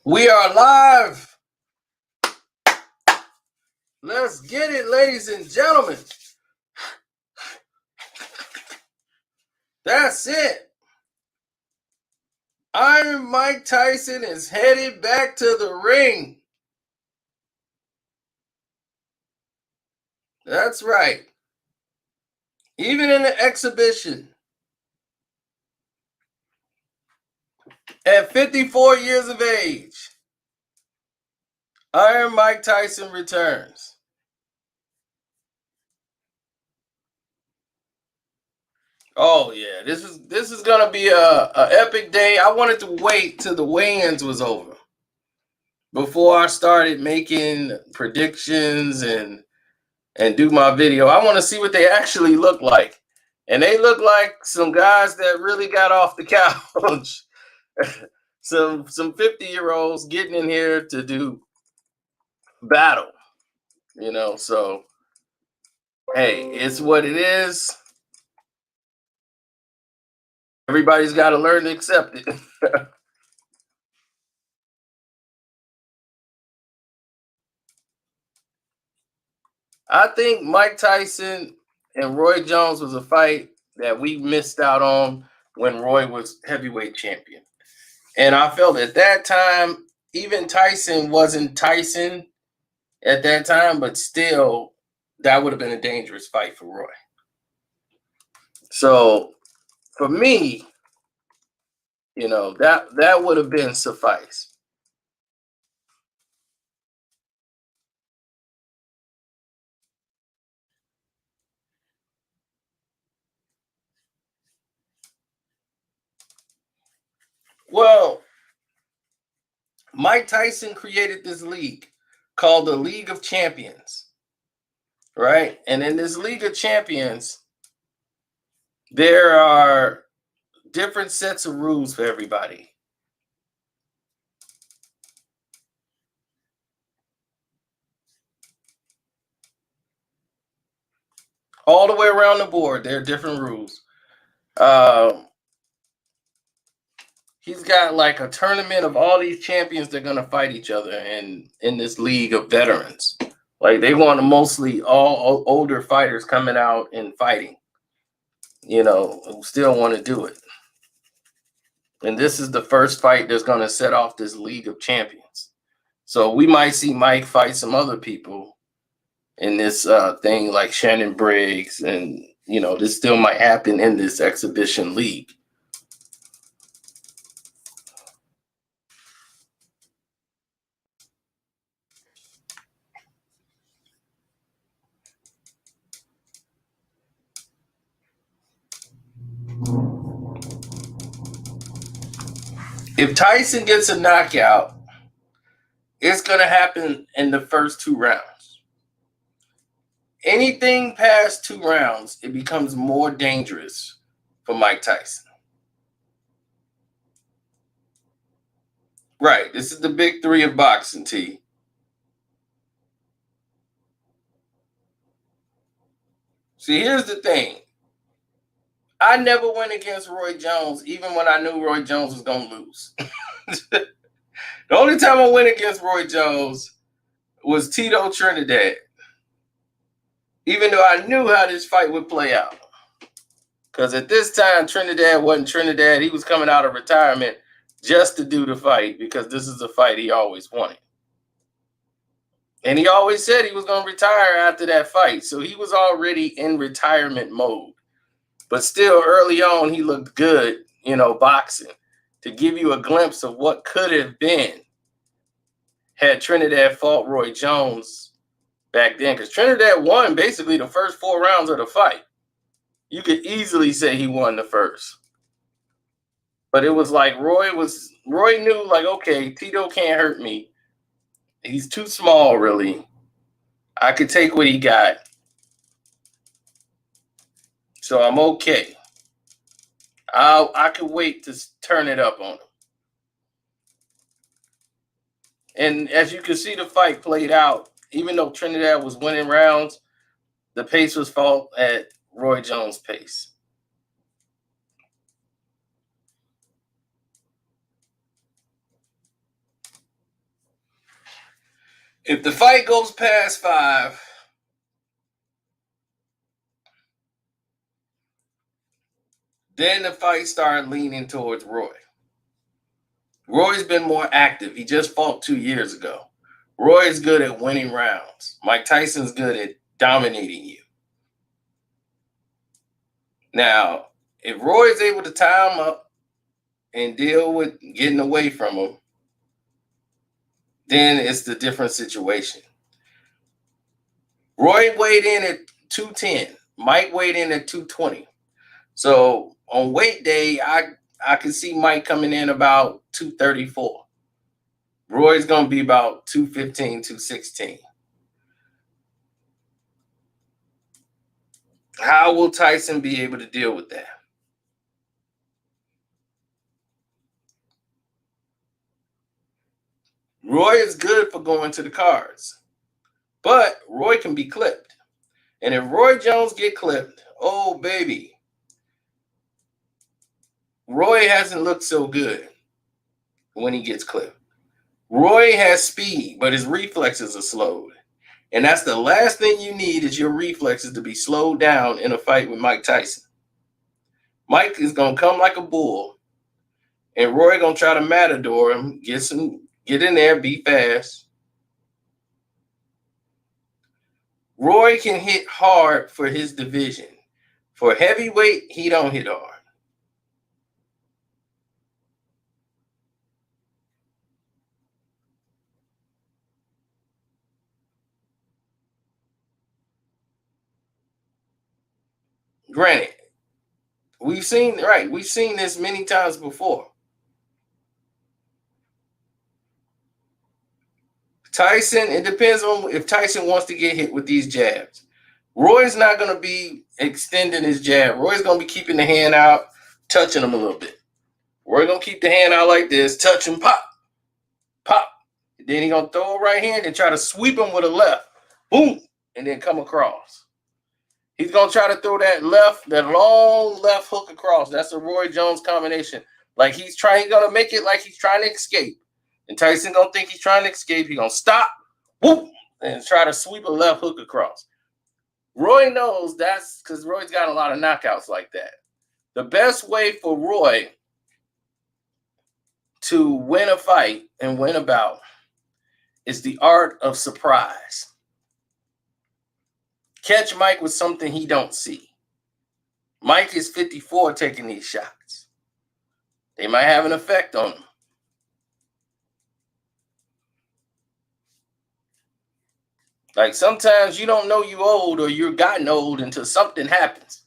We are live. Let's get it, ladies and gentlemen. That's it. Iron Mike Tyson is headed back to the ring. That's right. Even in the exhibition, at 54 years of age, Iron Mike Tyson returns. Oh yeah, this is gonna be a epic day. I wanted to wait till the weigh-ins was over before I started making predictions and do my video. I want to see what they actually look like. And they look like some guys that really got off the couch. some 50-year-olds getting in here to do battle, so hey, it's what it is. Everybody's got to learn to accept it. I think Mike Tyson and Roy Jones was a fight that we missed out on when Roy was heavyweight champion. And I felt at that time, even Tyson wasn't Tyson at that time, but still, that would have been a dangerous fight for Roy. So for me, that would have been suffice. Well, Mike Tyson created this league called the League of Champions, right? And in this League of Champions, there are different sets of rules for everybody. All the way around the board, there are different rules. He's got like a tournament of all these champions that are going to fight each other in this league of veterans. Like they want mostly all older fighters coming out and fighting, who still want to do it. And this is the first fight that's going to set off this League of Champions. So we might see Mike fight some other people in this thing like Shannon Briggs. And, this still might happen in this exhibition league. If Tyson gets a knockout, it's going to happen in the first 2 rounds. Anything past 2 rounds, it becomes more dangerous for Mike Tyson. Right. This is the big 3 of boxing, T. See, here's the thing. I never went against Roy Jones, even when I knew Roy Jones was going to lose. The only time I went against Roy Jones was Tito Trinidad, even though I knew how this fight would play out. Because at this time, Trinidad wasn't Trinidad. He was coming out of retirement just to do the fight because this is the fight he always wanted. And he always said he was going to retire after that fight. So he was already in retirement mode. But still, early on, he looked good, boxing, to give you a glimpse of what could have been had Trinidad fought Roy Jones back then. Because Trinidad won basically the first 4 rounds of the fight. You could easily say he won the first. But it was like Roy knew, like, okay, Tito can't hurt me. He's too small, really. I could take what he got. So I'm okay. I could wait to turn it up on him. And as you can see, the fight played out. Even though Trinidad was winning rounds, the pace was fought at Roy Jones' pace. If the fight goes past 5, then the fight started leaning towards Roy. Roy's been more active. He just fought 2 years ago. Roy is good at winning rounds. Mike Tyson's good at dominating you. Now, if Roy is able to tie him up and deal with getting away from him, then it's the different situation. Roy weighed in at 210. Mike weighed in at 220. So on weight day, I can see Mike coming in about 234. Roy's going to be about 215, 216. How will Tyson be able to deal with that? Roy is good for going to the cards, but Roy can be clipped. And if Roy Jones get clipped, oh baby, Roy hasn't looked so good when he gets clipped. Roy has speed, but his reflexes are slowed. And that's the last thing you need is your reflexes to be slowed down in a fight with Mike Tyson. Mike is going to come like a bull, and Roy going to try to matador him, get in there, be fast. Roy can hit hard for his division. For heavyweight, he don't hit hard. Granted, we've seen this many times before. Tyson, it depends on if Tyson wants to get hit with these jabs. Roy's not going to be extending his jab. Roy's going to be keeping the hand out, touching him a little bit. Roy's going to keep the hand out like this, touch him, pop, pop. Then he's going to throw a right hand and try to sweep him with a left. Boom, and then come across. He's going to try to throw that long left hook across. That's a Roy Jones combination. Like he's going to make it like he's trying to escape. And Tyson going to think he's trying to escape. He's going to stop, whoop, and try to sweep a left hook across. Roy knows that's because Roy's got a lot of knockouts like that. The best way for Roy to win a fight and win a bout is the art of surprise. Catch Mike with something he don't see. Mike is 54 taking these shots. They might have an effect on him. Like sometimes you don't know you old or you're gotten old until something happens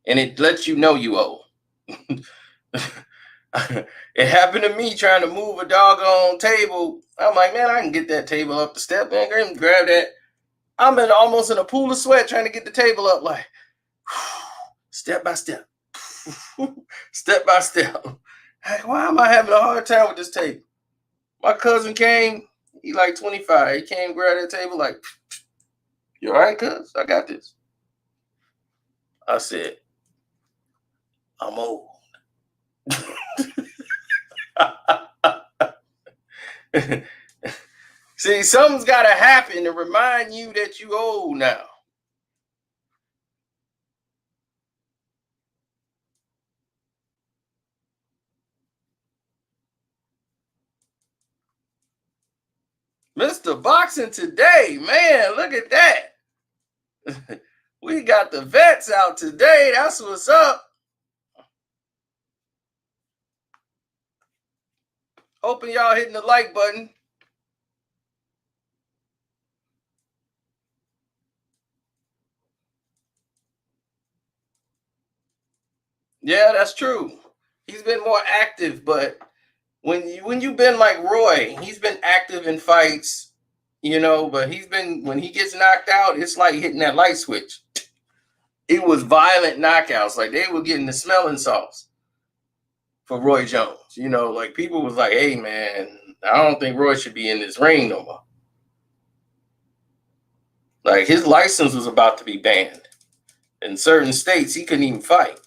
and it lets you know you old. It happened to me trying to move a doggone table. I'm like, man, I can get that table up the step, man. Grab that. I'm almost in a pool of sweat trying to get the table up, like step by step, step by step. Like, why am I having a hard time with this table? My cousin came, he like 25. He came, grab that table, like, you all right, cuz? I got this. I said, I'm old. See, something's got to happen to remind you that you old now. Mr. Boxing Today, man, look at that. We got the vets out today. That's what's up. Hoping y'all hitting the like button. Yeah, that's true. He's been more active, but when you've been like Roy, he's been active in fights, but when he gets knocked out, it's like hitting that light switch. It was violent knockouts. Like they were getting the smelling sauce for Roy Jones. Like people was like, hey man, I don't think Roy should be in this ring no more. Like his license was about to be banned. In certain states, he couldn't even fight.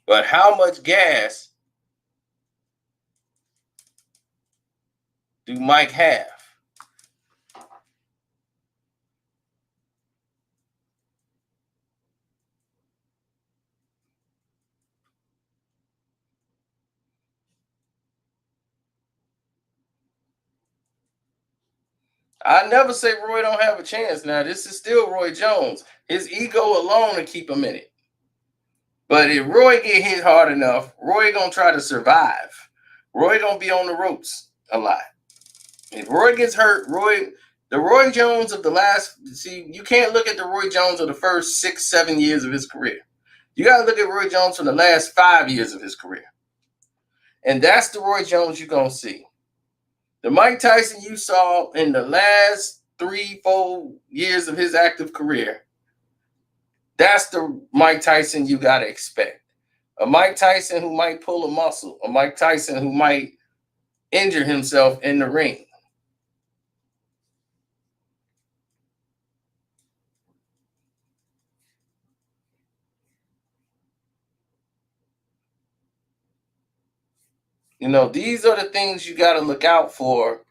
But how much gas do Mike have? I never say Roy don't have a chance. Now, this is still Roy Jones. His ego alone to keep him in it. But if Roy get hit hard enough, Roy gonna try to survive. Roy gonna be on the ropes a lot. If Roy gets hurt, the Roy Jones of the last, see, you can't look at the Roy Jones of the first 6, 7 years of his career. You gotta look at Roy Jones from the last 5 years of his career. And that's the Roy Jones you're gonna see. The Mike Tyson you saw in the last 3, 4 years of his active career, that's the Mike Tyson you got to expect. A Mike Tyson who might pull a muscle, a Mike Tyson who might injure himself in the ring. You know, these are the things you got to look out for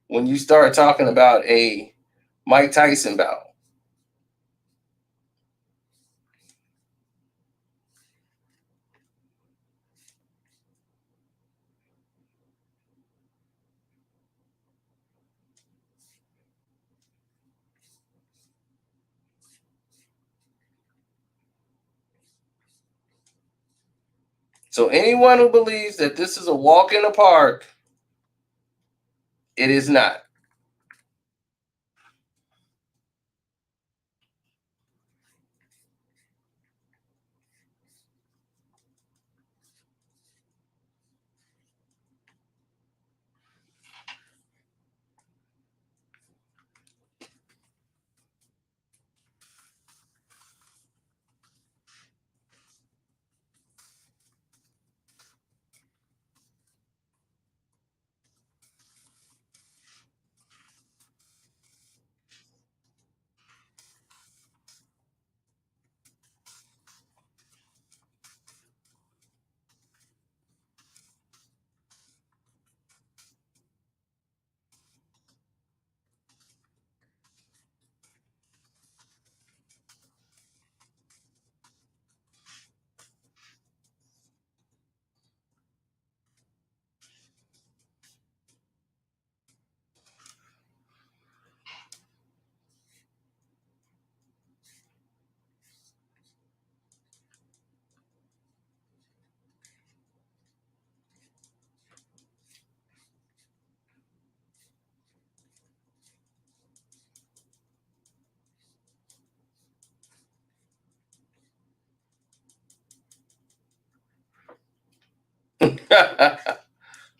when you start talking about a Mike Tyson bout. So anyone who believes that this is a walk in the park, it is not.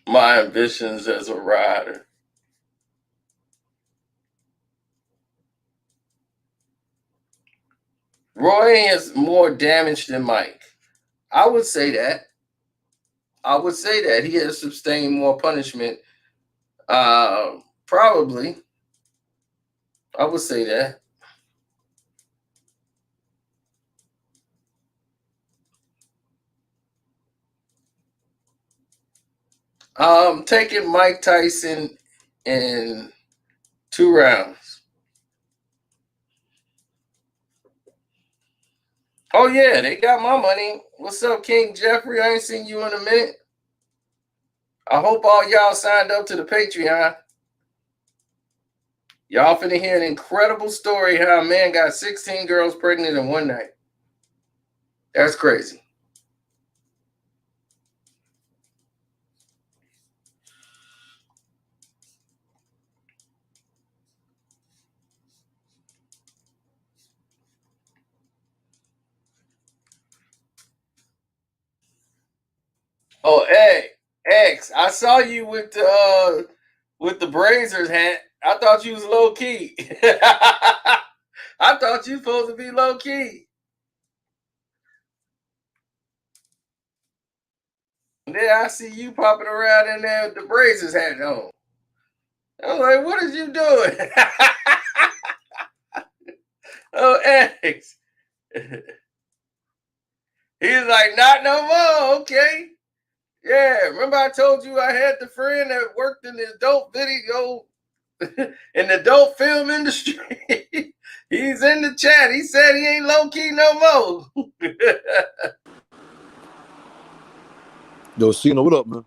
My ambitions as a rider. Roy is more damaged than Mike. I would say that. I would say that he has sustained more punishment. Probably. I would say that. Taking Mike Tyson in 2 rounds. Oh yeah, they got my money. What's up, King Jeffrey? I ain't seen you in a minute. I hope all y'all signed up to the Patreon. Y'all finna hear an incredible story how a man got 16 girls pregnant in one night. That's crazy. Oh, hey, X, I saw you with the Brazers hat. I thought you was low key. I thought you supposed to be low key. And then I see you popping around in there with the Brazers hat on. I was like, what is you doing? Oh, X. He's like, not no more. Okay. Yeah, remember I told you I had the friend that worked in the adult video, in the adult film industry. He's in the chat. He said he ain't low key no more. Yo, Cena, what up, man?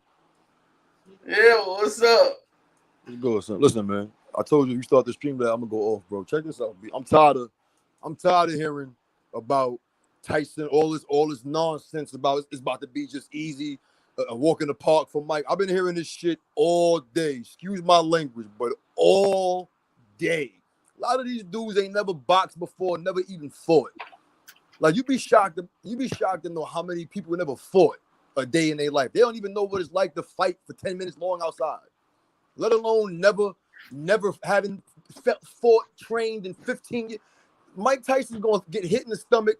Yeah, what's up? What's good, son? Listen, man. I told you start the stream that I'm gonna go off, bro. Check this out, B. I'm tired of hearing about Tyson, all this nonsense about it's about to be just easy, a walk in the park for Mike. I've been hearing this shit all day. Excuse my language, but all day. A lot of these dudes ain't never boxed before, never even fought. Like you'd be shocked to know how many people never fought a day in their life. They don't even know what it's like to fight for 10 minutes long outside, let alone never having fought, trained in 15 years. Mike Tyson's going to get hit in the stomach,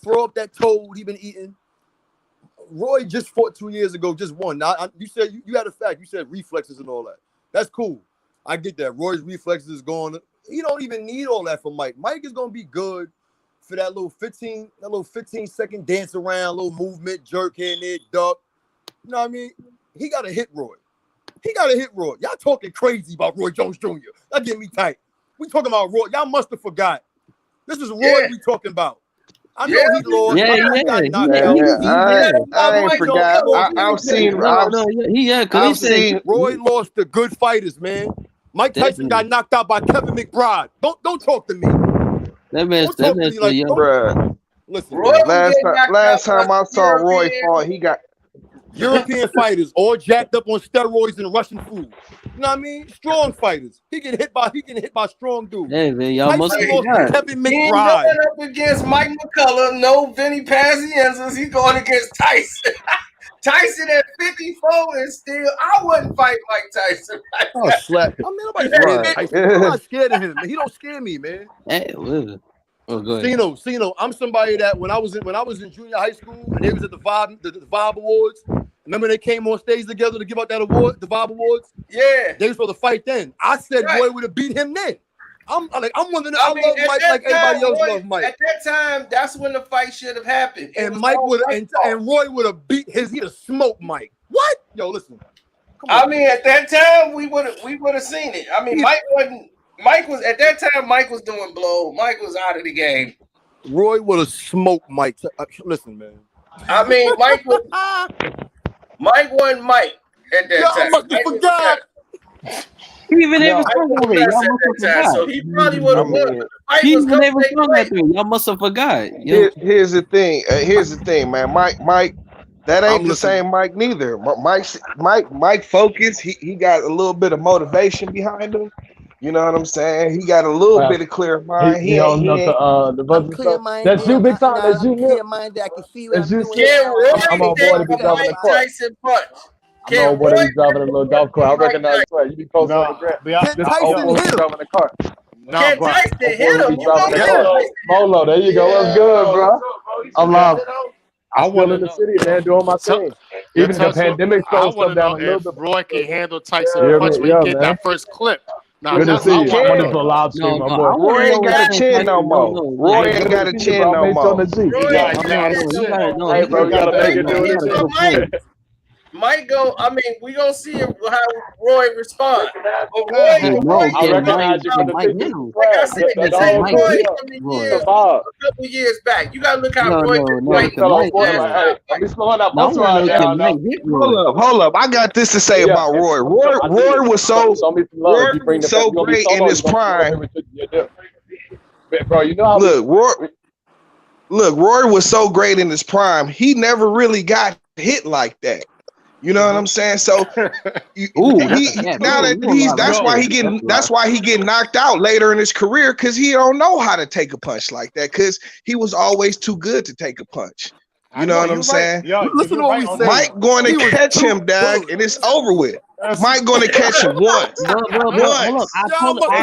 throw up that toad he been eating. Roy just fought 2 years ago, just won. Now, you said you had a fact. You said reflexes and all that. That's cool. I get that. Roy's reflexes is going. He don't even need all that for Mike. Mike is going to be good for that little 15-second dance around, little movement, jerk here and there, duck. You know what I mean? He got to hit Roy. Y'all talking crazy about Roy Jones Jr. That get me tight. We talking about Roy. Y'all must have forgot. This is Roy we talking about. I know he lost. I ain't forgot. I've seen Roy lost to good fighters, man. Mike Tyson got knocked out by Kevin McBride. Don't talk to me. Listen, last time I saw Roy fall, he got European fighters all jacked up on steroids and Russian food. You know what I mean? Strong fighters. He get hit by strong dudes. Hey man, y'all must have lost Kevin McBride. He going up against Mike McCullough. No Vinny Pazienza's. He going against Tyson. Tyson at 54 and still, I wouldn't fight Mike Tyson. Oh, slap. I mean, nobody's scared of Tyson. I'm not scared of him. He don't scare me, man. Hey, go ahead. Cino, I'm somebody that when I was in junior high school and they was at the Vibe Awards. Remember they came on stage together to give out that award, the Vibe Awards? Yeah. They were supposed to fight then. I said Roy would have beat him then. I'm wondering. I love Mike like everybody else loves Mike. At that time, that's when the fight should have happened. And Mike would and Roy would have beat he'd have smoked Mike. What? Yo, listen. I mean, at that time, we would have seen it. I mean, Mike was at that time. Mike was doing blow. Mike was out of the game. Roy would have smoked Mike. Listen, man. I mean, Mike wasn't Mike at that time. I must have forgot. Even they was talking about y'all must have forgot. So he probably would have won. Even they was talking about that. Y'all must have forgot. Here's the thing, man. Mike, that ain't the same Mike neither. Mike focused. He got a little bit of motivation behind him. You know what I'm saying? He got a little bit of clear mind. He don't know the brother. That's you, big time. That's you. Clear mind. I can see what I'm doing. I'm on board to be driving a car. I'm on board to be driving a little golf cart. I recognize you. You be posting on the ground. Can Tyson hit him? Driving a car. Can Tyson hit him? Molo, there you go. What's good, bro? I'm still in the city, man, doing my thing. Even the pandemic slowed stuff down a little bit. Roy can handle Tyson punch when he get that first clip. Good to see you. I wanted to live stream, my boy. Roy ain't got a chin no more. Roy ain't got a chin no more. Hey, bro, you gotta make it do this. Mike go. I mean, we gonna see how Roy respond. But I recognize you from the like I said, the same Roy a couple years back. You gotta look how Roy I'm slowing up. Hold up. I got this to say about Roy. Roy was so great in his prime. Bro, you know how Roy was so great in his prime. He never really got hit like that. You know what I'm saying? So that's why he getting knocked out later in his career, because he don't know how to take a punch like that, because he was always too good to take a punch. You know what I'm saying? Listen to what we say. Mike going to catch him, Doug, and it's over with. Mike going to catch him once. And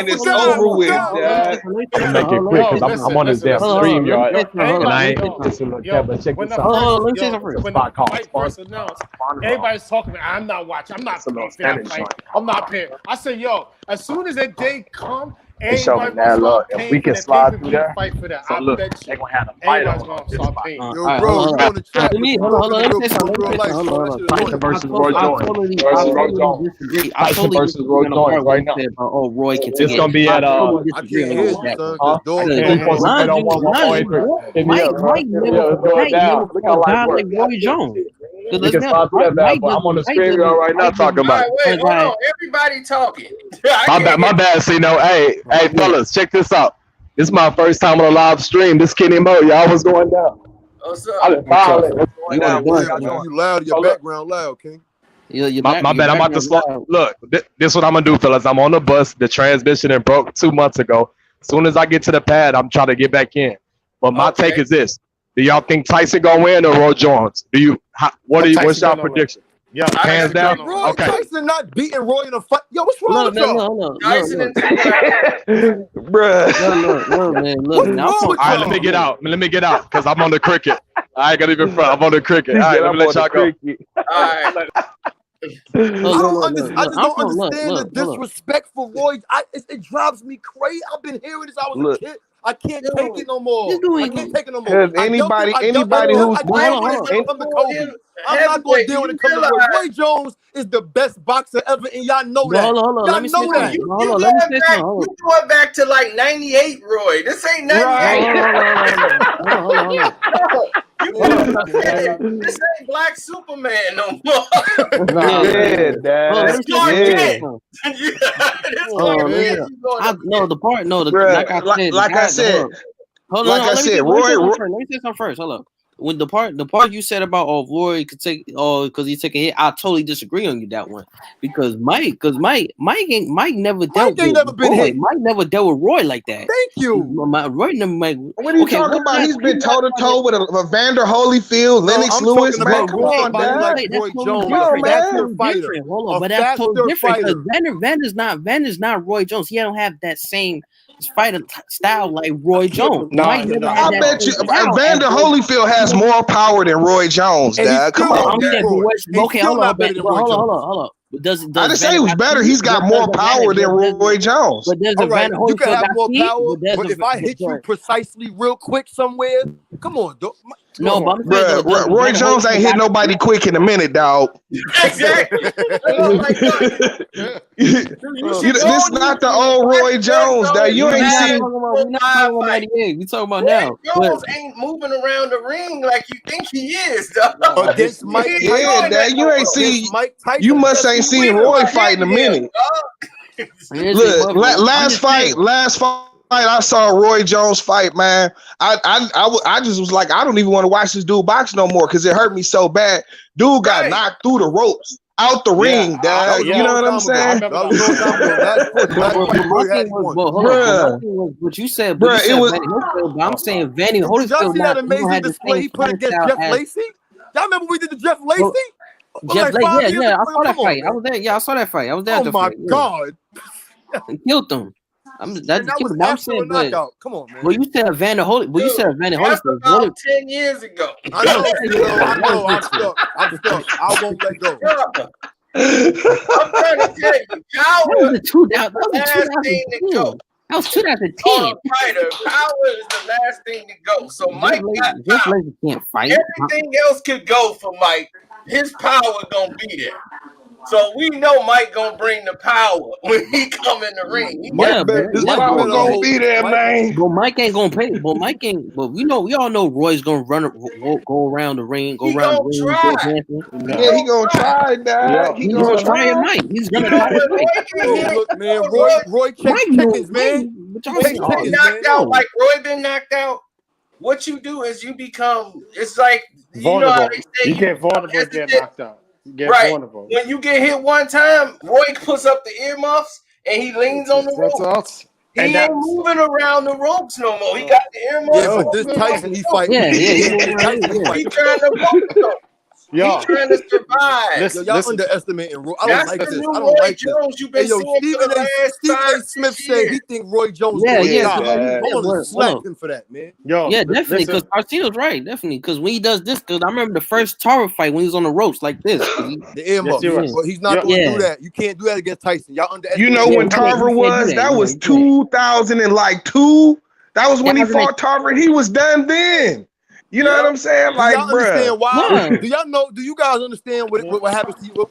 it's over with, Dad. I'm make it quick because I'm on this damn stream, y'all. And I ain't just a little cat, but check this out. When the fight first announced, everybody's talking. I'm not watching. I'm not paying. I'm not paying. I said, yo, as soon as that day come They show me Everybody that gonna look. start If paying we for can that slide through pay-per-view there, fight for that. so I look, bet they you. gonna have a fight Everybody's on gonna this start fight. paying. Yo, Alright, bro, hold you on. on the chat, Let but me you hold on, talking in let me real, say something. real life, Hold bro. on, That hold shit on. Tyson annoying. versus Roy Jones. I Versus Roy totally Jones. disagree. I Tyson totally versus disagree Roy on the Jones part where right you now. said about Roy can take It's a gonna hit. be I at totally I disagree can't on hear you with you, that son, one. because Huh? dog I Because can't talking hear you. over Wait you. on one mind point you, three. Hit me Mike, up, bro. Mike Hit me never, up. It's going Mike never down. Look how fought a life guy like works. Roy Jones. Because We let's can be honest, slide through that bad Mike boy. doesn't, I'm on the Mike screen doesn't, right now Mike talking doesn't All about right, it. wait, fight a hold guy. on. Everybody talking. I My can't bad, hear. my bad. See, no, hey, Yeah. fellas, check this out. This is my first time on a live stream. This Kenny Mo, y'all was going down. What's I up? done What's up? violent. What's going You on the down? Hey, What bus, yeah, y'all man. doing? you loud, your So look, background loud, King. Your my bad. I'm about to background slow. loud. Look, this what I'm gonna do, fellas. I'm on the bus. The transmission and broke 2 months ago. As soon as I get to the pad, I'm trying to get back in. But my take Okay. is this: do y'all think Tyson gonna win or Roy Jones? Do you? What's Tyson y'all gonna win. prediction? Yeah, I Hands Tyson down. gonna Roy win. Okay. Tyson not beating Roy in a fight. Yo, what's wrong Look, with man, y'all? Tyson look. in 2 rounds. Bruh. Look, man, look. What's Now, wrong with All right, let me y'all? get out. Let me get out because I'm on the cricket. I ain't gonna even front. I'm on the cricket. He All right, said let I'm me let on the y'all go. cricket. All right. I don't understand. I look. just I'm don't from, understand the look. disrespect for Roy. It drives me crazy. I've been hearing this. I was a Look, kid. I can't take it Dude, no This more. I can't dude, take it no more. cause I dealt it. anybody who's but hold on, with hold it on. when it and come to before Kobe. him, I'm not going to heavyweight, deal when you it come to Roy. realize Roy Jones is the best boxer ever, and y'all know But that. hold on. Y'all Let me say know you that. something. you Hold you on. Let me going say back something. you going back to like 98, Roy. This ain't 98. right. Hold on. No, you Hold gotta on. understand. This ain't Black Superman no more. Nah, Yeah. Yeah, Hold on. dad. Let It's me say Clark something. Let me say Yeah, Kent. something. This Come Hold on, Clark on. Let me man. Kent say. you going up against. Like I bruh. said, the Like I guy. said, Hold like on. I Let me said, say Roy. something first. Let me say something first. Hold up. When the part you said about Roy could take because he took a hit, I totally disagree on you that one because Mike never Mike dealt ain't with never been Roy. hit. Mike never dealt with Roy like that. Thank you. Roy never Mike. What are you Okay, talking about? He's been he's toe to toe with a Vander Holyfield, No, Lennox I'm Lewis. talking Man, about But come with on, somebody like dad. that's Roy totally Jones, Come a on, different. That's man. faster totally fighter, different. Hold on, a but that's totally faster different because fighter. Vander's not Roy Jones. He don't have that same fighter style like Roy Jones. nah, Mike never had I that bet you same style as Vander Roy. Holyfield has more power than Roy Jones, And he dad. Come still on, don't I'm beat dad. saying, but Roy. And he's okay, still hold on, not better than but Roy Jones. hold on. But I didn't say he was got better. speed? He's got more power than Roy Jones. But does All the right, Vander you can Holyfield have got more speed? power, but if I hit you Sorry. precisely real quick somewhere, come on, No, come but on. I'm saying though, does Bruh, the Roy Vander Jones ain't Holyfield hit got nobody quick in a minute, dog. Exactly. That's what I'm like, no, you should go This not the old watch Roy Roy Jones that Jones you ain't last seen. we're not talking 4 or 5 about fights. 98. We talking about Roy now. But Jones ain't moving around the ring like you think he is, dog. Against He Mike ain't Yeah, Tyson, doing that dad, no you ain't more. against see. Mike You Tyson, must yes, ain't he seen We will. Roy was fight in a getting him, minute. dog. Look, I'm just saying. last fight I saw Roy Jones fight, man. I just was like, I don't even want to watch this dude box no more because it hurt me so bad. Dude got Right. knocked through the ropes, out the ring, That dad. was a You know long what I'm time ago. I saying, remember That was a long time ago. Last fight My Roy thing had was, won. but hold on. But my bruh? thing was, what you said, It was Vanny Holyfield, but I'm saying Vanny And did y'all Holyfield see that he don't amazing have the display same he put fighting against style Jeff as Lacey? Y'all remember we did the Jeff Lacey? What was Jeff like Blake. 5 years Yeah, I ago? saw that Come on, fight. I man. was there. Yeah, I saw that fight. I was there at Oh the my fight. Yeah, God. and killed him. I'm that And that killed was him. But I'm after a saying, but knockout. Come on, well, man. you said Vanny Holy. Well, you Dude, said Vanny that's Holyfield. about 10 years ago. I That was know, 10 you years know, ago. I That was know. I'm different. stuck. I'm stuck. I won't let go. Bruh, I'm trying to tell you, That was power the is two. That the was last thing to 2010. go. That was On 2010. a fighter, power is the last thing to go. So Mike got Jeff power. Blake can't fight. Everything else could go for Mike. His power gonna be there. So we know Mike gonna bring the power when he come in the ring. He got Yeah, Mike but better. His Mike power better gonna hold. be there, Mike. man. But Mike ain't gonna pay. But Mike ain't. But we all know Roy's gonna go around the ring, he gonna go try. dancing. He Yeah, gonna he gonna try. try, dad. Yeah. He He's gonna gonna try it, try. Mike. He's You gonna know try to when fight. Roy get Yo, hit, look, you man. know Roy chase Mike knows. chickens, man. But He y'all when chase saying, you oh, get chickens, man. knocked out no. like Roy been knocked out, what you do is you become. It's like you know how Vulnerable. they say You you get become vulnerable, get hesitant. knocked out. You get Right. vulnerable. When you get hit one time, Roy puts up the earmuffs and he leans on the That's rope. all. And He ain't moving around the ropes no more. He got the Yeah, earmuffs but no. this on. He on Tyson the he rope. fighting. Yeah, Yeah, he this moving around. Tyson he Yeah. He fighting. trying to focus on. He's trying to survive. Yo, y'all underestimating Roy. I don't That's like the this. new I Roy don't like Jones this. you've been seeing for Stephen the last A. 5, Smith 6 said he years. think Roy Jones Yeah, gonna yeah, die. Yeah. I'm gonna slap hold on. him for that, man. Yo, Yeah, definitely. listen. Because Artino's right, definitely. Because when he does this, because I remember the first Tara fight when he was on the ropes like this. The earmuffs. you're right. But he's not gonna do that. You can't do that against Tyson. Y'all You underestimate. know Yeah, when you can't Tarver do was? that. That Yeah, was you can't. 2002. That was when he 2008. fought Tarver. He was done then. You know what I'm saying? Do Like, y'all bruh. understand why? No. Do y'all know? Do you guys understand what happens to you?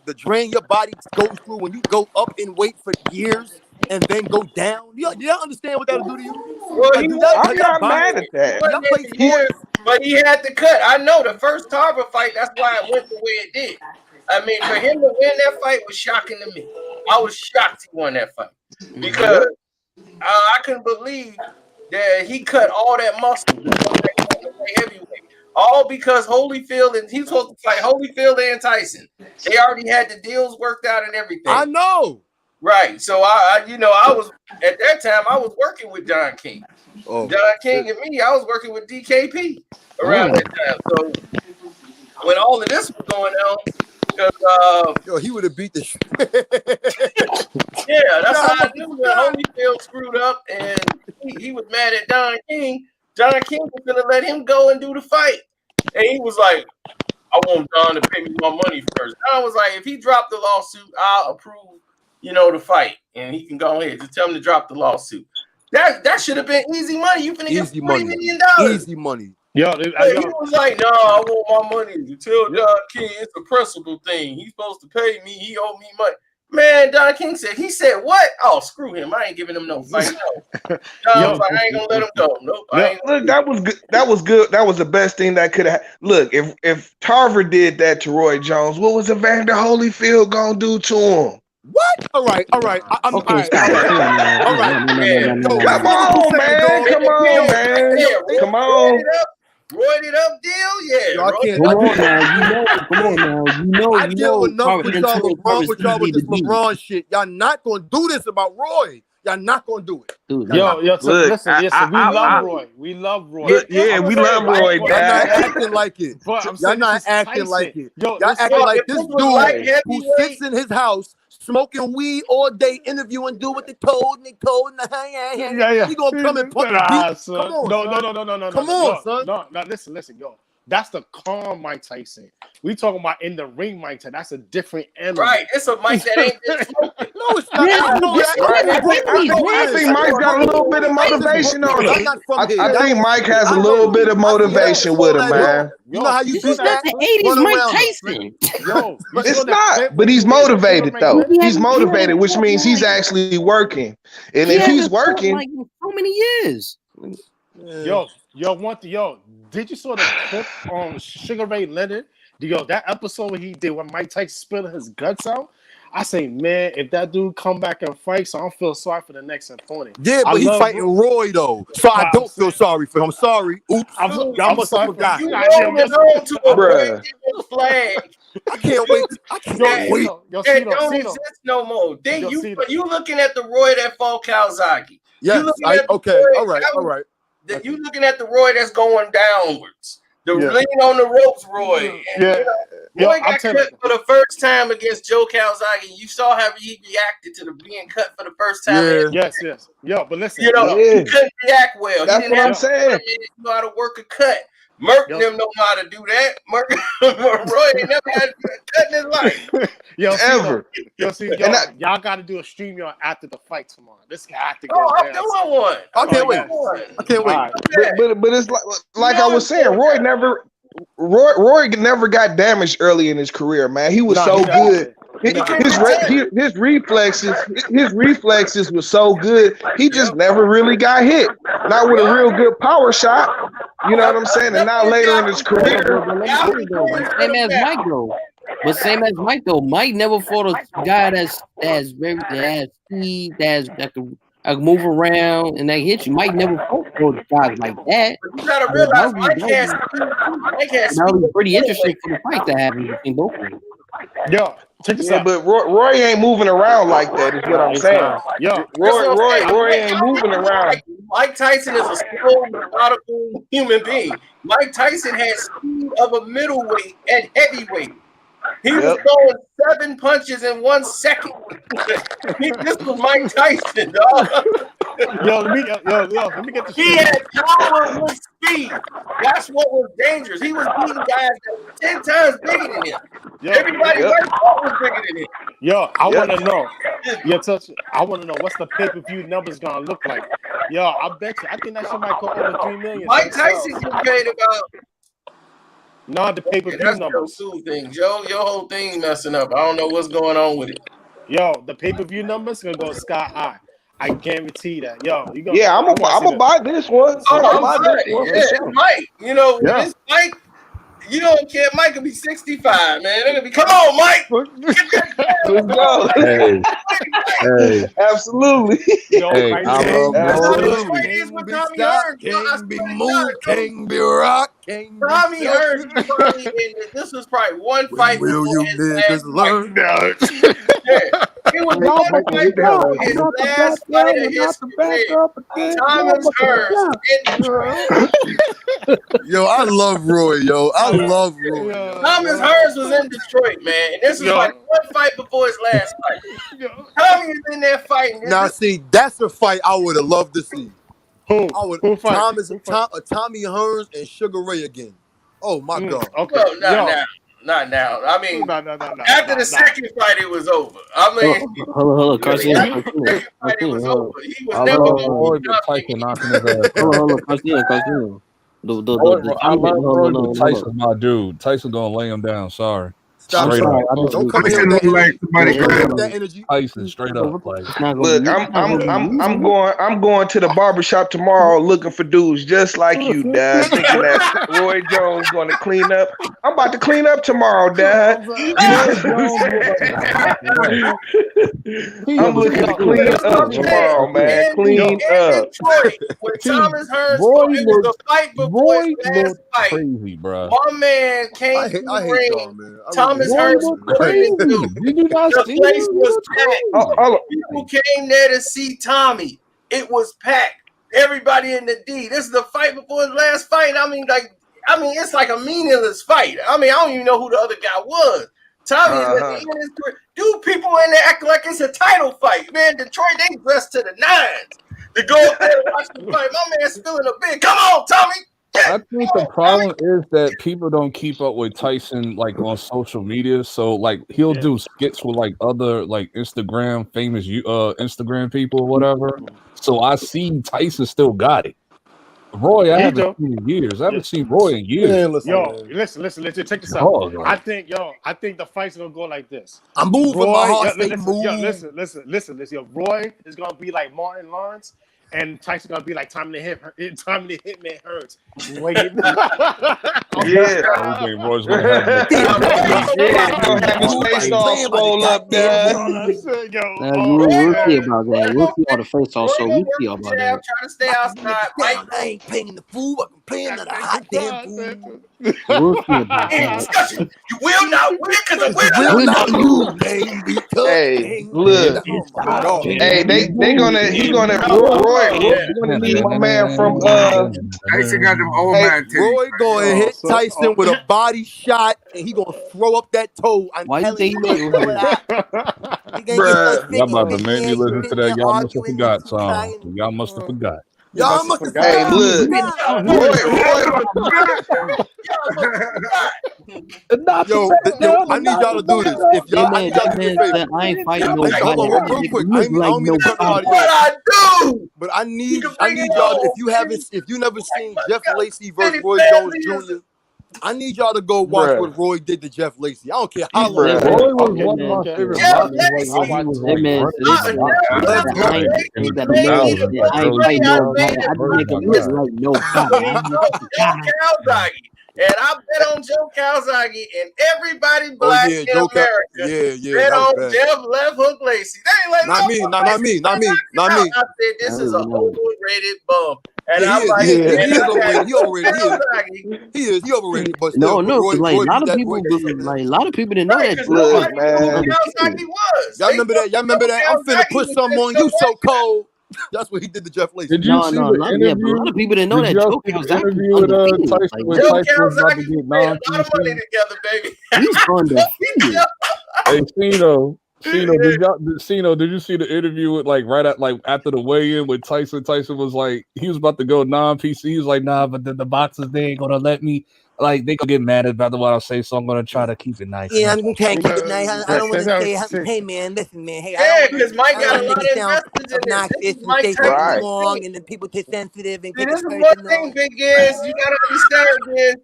The drain your body goes through when you go up in weight for years and then go down. Do y'all understand what that'll do to you? Well, Like, he do y'all, was. I'm not mad at that. y'all play Wasn't here, sports? but he had to cut. I know the first Tarver fight. That's why it went the way it did. I mean, for him to win that fight was shocking to me. I was shocked he won that fight because I couldn't believe that he cut all that muscle heavyweight. All because Holyfield and he's supposed to fight Holyfield and Tyson. They already had the deals worked out and everything. I know. Right. So I was at that time I was working with Don King. Oh. Don King and me, I was working with DKP around that time. So when all of this was going on, because Yo, he would have beat the shit. yeah, that's how I knew when Holyfield screwed up and he was mad at Don King. Don King was gonna let him go and do the fight. And he was like, I want Don to pay me my money first. Don was like, if he dropped the lawsuit, I'll approve, the fight. And he can go ahead. Just tell him to drop the lawsuit. That should have been easy money. You finna get $40 million. Easy money. Yo, he was like, no, I want my money. You tell Don King it's a principal thing. He's supposed to pay me. He owe me money. Man, Don King said, what? Oh, screw him. I ain't giving him no fight. No. Don was like, I ain't gonna let him go. Nope. Look, that was good. That was good. That was the best thing that could have. Look, if Tarver did that to Roy Jones, what was Evander Holyfield gonna do to him? What? All right. I'm Okay, all right. stop. All right. Come on, man. Come on. Roid it up deal, yeah. Yo, I can't. Come on now. You know. I deal enough with y'all Tarver's LeBron, with easy this to beat. LeBron shit. Y'all not gonna do this about Roy. Y'all not gonna do it. Dude, Yo, Look, listen, we love Roy. We love Roy. Look, yeah, we love Roy, Y'all not Dad. acting like it. But I'm Y'all saying not this is acting Tyson. like it. Yo, Y'all acting like if this this was light dude who heavyweight- sits in his house smoking weed all day, interviewing, do what they told and they told and Yeah. He gonna come and punch Nah, beat. son. Come on, No. Come on, son. No, listen, yo. That's the calm Mike Tyson. We talking about in the ring Mike Tyson. That's a different animal. Right, it's a mic that ain't been smoking. No, it's not. Yeah, I know that. I think Mike's got a little bit of motivation on I'm him. not from here. I think Mike has a little bit of motivation with him, man. You know how you This beat is not that? the 80s Run Mike around Tyson. Yo, It's not, but he's motivated though. He's motivated, which means he's actually working. And if he's working, like so many years. Yo, did you saw the clip on Sugar Ray Leonard? That episode where he did when Mike Tyson spilling his guts out? I say, man, if that dude come back and fight, so I don't feel sorry for the next opponent. Yeah, but he's fighting Roy though, so I don't feel sorry for him. I'm sorry. Oops. I'm sorry for guy. You holding on to a Bruh. flag I can't wait. I can't wait. that don't exist no more. Then you looking at the Roy that fought Calzaghe. Yes. Okay. All right. You looking at the Roy that's going downwards. The lean on the ropes, Roy. And, Roy got cut for the first time against Joe Calzaghe. You saw how he reacted to the being cut for the first time. Yes. Yo, but listen. He couldn't react well. That's what I'm saying. He didn't know how to work a cut. Merck them don't know how to do that. Roy ain't never had a cut in his life. Ever. Y'all got to do a stream after the fight tomorrow. This guy have to go. I'm doing one. I can't wait. Right. But it's like I was saying, Roy never got damaged early in his career, man. He was so good. His reflexes were so good. He just never really got hit. Not with a real good power shot. You know what I'm saying? And now later in his career, Same as Mike though. But same as Mike though, Mike never fought a guy that's very speed, that can move around and they hit you. Mike never fought those guys like that. You gotta realize Mike has that was pretty interesting for the fight that happened between both of them. Yo, check this out. But Roy ain't moving around like that. Is what I'm saying. Yo, Roy ain't moving around. Mike Tyson is a slow, methodical human being. Mike Tyson had speed of a middleweight and heavyweight. He was throwing 7 punches in 1 second. This was Mike Tyson, dog. Let me get the He shit. had power with speed. That's what was dangerous. He was beating guys that were 10 times bigger than him. Everybody was bigger than him. I want to know. I want to know what's the pay-per-view numbers gonna look like. I bet you. I think that shit might go over 3 million. Mike Tyson get paid about. No, the pay-per-view That's numbers. your thing, Joe. Your whole thing messing up. I don't know what's going on with it. The pay-per-view numbers gonna go sky high. I guarantee that. I'm gonna buy this one. I'm buy this one. Mike. This Mike. You don't care. Mike could be 65, man. They're gonna be, come on, Mike. Let's go. Hey. Absolutely. Can't be moved, can't be rocked, can't be Tommy Hearns probably this was probably one fight. Will you niggas learn? It was one fight before his last fight of his career. Thomas Hearns in Detroit. Yo, I love Roy, yo. I love Roy. Thomas Hearns was in Detroit, man. And this was like one fight before his last fight. Tommy is in there fighting. Now, see, that's a fight I would have loved to see. Who? Tommy Hearns and Sugar Ray again. Oh my God. Okay. Well, not now. I mean, after the second fight, it was over. I mean, hold on, Carson. After the second fight, it was over. He was never going to Tyson knocking his ass. Hold on, Carson. I love Roy, but Tyson's my dude. Tyson gonna lay him down. Sorry. Stop. Don't come here with that energy. Tyson straight up. Like, look, I'm going to the barbershop tomorrow looking for dudes just like you, Dad. Thinking that Roy Jones going to clean up. I'm about to clean up tomorrow, Dad. I'm looking to clean up tomorrow, man. Clean up. When Thomas Hearns, it was a fight before his last fight. Crazy, bro. My man came to the ring. Thomas Hearns was crazy. You do not the see place was packed. People came there to see Tommy. It was packed. Everybody in the D. This is the fight before his last fight. I mean, it's like a meaningless fight. I mean, I don't even know who the other guy was. Tommy is at the end of his career. Dude, people in there acting like it's a title fight. Man, Detroit, they dressed to the nines to go up there and watch the fight. My man's spilling a bit. Come on, Tommy. I think the problem is that people don't keep up with Tyson like on social media. So like he'll do skits with like other like Instagram famous Instagram people or whatever. So I see Tyson still got it. Roy, I haven't seen in years. I haven't seen Roy in years. Listen. Check this out. I think the fight's gonna go like this. I'm moving my heart. Listen. Roy is gonna be like Martin Lawrence. And Tyson gonna be like Tommy the Hitman Hurts. Okay, Roy's gonna have his face all swole up, Dad. We'll see about that. We'll see all the face also. We'll see all about that. I'm trying to stay outside. I ain't paying the food. I'm paying the hot damn food. We'll see about that. You will not win because I will not lose, baby. Hey, look. Hey, he's gonna need my man from Tyson got them old man titties. Roy going to hit Tyson with a body shot, and he gonna throw up that toe. Why you think Y'all about to make me listen to that. Y'all must have forgot song. Y'all must have forgot. Y'all must have Hey, look. Yo, I need y'all to do this. If y'all, I need y'all to do a favor. I ain't fighting Hold on, real quick. I don't mean to cut somebody off. But I need y'all. If you never seen Jeff Lacey versus Roy Jones Jr., I need y'all to go watch what Roy did to Jeff Lacey. I don't care how long. Roy was one of my favorite boxers. And I bet on Joe Calzaghe and everybody black in America. Bet on Jeff Left Hook Lacey. They ain't like not me. I said this is an overrated bum. And I'm like, he is overrated. But still, like a lot of people didn't know that. Look, man. Calzaghe was. Y'all remember that? I'm finna put something on you so cold. That's what he did to Jeff Lacy. Did you see the interview? A lot of people didn't know Did that y'all Joe see the Calzaghe interview with Tyson? With Joe Tyson was about to Calzaghe get made a lot of money non-PC. together, baby. He's undefeated. Hey, Cino, did you see the interview with right after the weigh-in with Tyson? Tyson was like, he was about to go non-PC. He was like, nah, but then the boxers, they ain't gonna let me. Like, they gonna get mad about what I say, so I'm gonna try to keep it nice. Yeah, I'm gonna try to keep it nice. I don't want to say, hey man, listen, man, hey, Yeah, because Mike I got a don't lot want to of make it sound investors in this. This obnoxious is and Mike say something Right. wrong, and then people get sensitive and See, get this is one personal. thing, Big is you gotta understand this.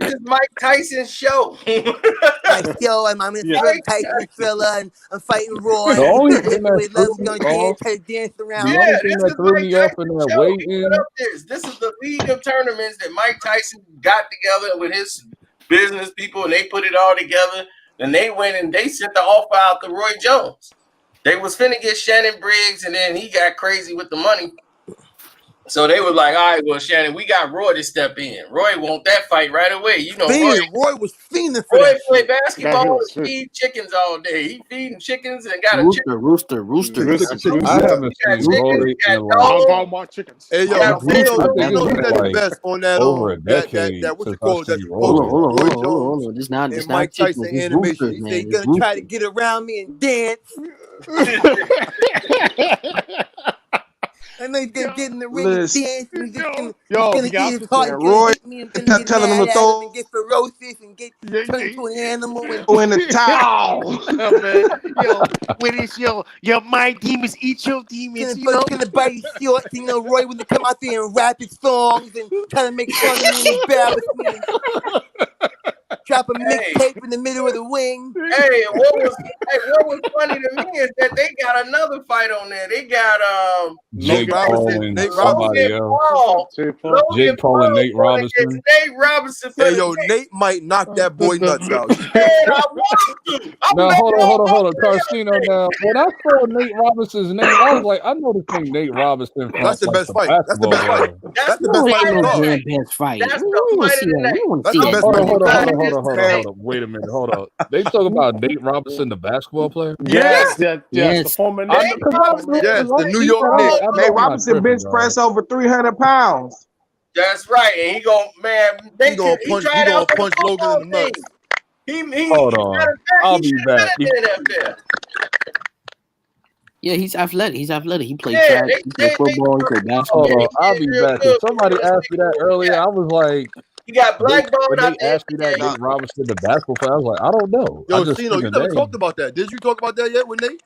This is Mike Tyson's show. My show, I'm in a Tyson thriller, and I'm fighting Roy. The only thing Heavyweight that level, threw me gonna off, try to dance around. the only thing that threw me off in that Show. He weigh-in, put up this is the league of tournaments that Mike Tyson got together with his business people, and they put it all together. And they went and they sent the offer out to Roy Jones. They was finna get Shannon Briggs, and then he got crazy with the money. So they were like, all right, well, Shannon, we got Roy to step in. Roy want that fight right away. You know, Roy was fiending for Roy that played shit. basketball and feed chickens all day. He feeding chickens and got a chicken. I haven't seen Roy in like chickens. Hey yo, I think he it's said the like best on that over a that decade what you since call I it, that seen promotion, Roy. Roy Jones This not and Mike chickens, Tyson it's animation. roosters, He said man. he's It's gonna try to get around me and dance. I know he's gonna get in the ring and Listen. dance, and he's just gonna eat his And heart, he's gonna Roy hit me, I'm gonna get telling him mad to at him throw and get ferocious and get turned into an animal and in the towel. When it's my demons eat your demons, gonna bite his shorts. You know, Roy would come out there and rap his songs and try to make fun of me and embarrass me and drop a mixtape in the middle of the wing. Hey, what was funny to me is that they got another fight on there. They got Jake Paul and Nate somebody else. Jake Paul and Nate Robinson. Nate Robinson. Hey yo, Nate might knock that boy nuts out. Man, I want to. Now hold on, Carcino. Now, when I saw Nate Robinson's name, I was like, I know this thing Nate Robinson from That's the best fight. That's the best fight. That's the best fight in the card. Best fight. That's the fight of the night. That's the best fight. Hold on. Wait a minute. Hold on. They talk about Nate Robinson, the basketball player. Yes. The former Nate. Yes, the New York Knicks. Nate Robinson bench press over 300 pounds. That's right, and he gonna punch Logan in the nuts. Hold on. I'll be back. Yeah, he's athletic. He played track, he played football, he played basketball. Hold on, I'll be back. If somebody asked me that earlier, I was like, he got blackballed when out they asked me that Nate Robinson, the basketball player, I was like, I don't know. Yo, Cino, you never talked about that. Did you talk about that yet with Nate?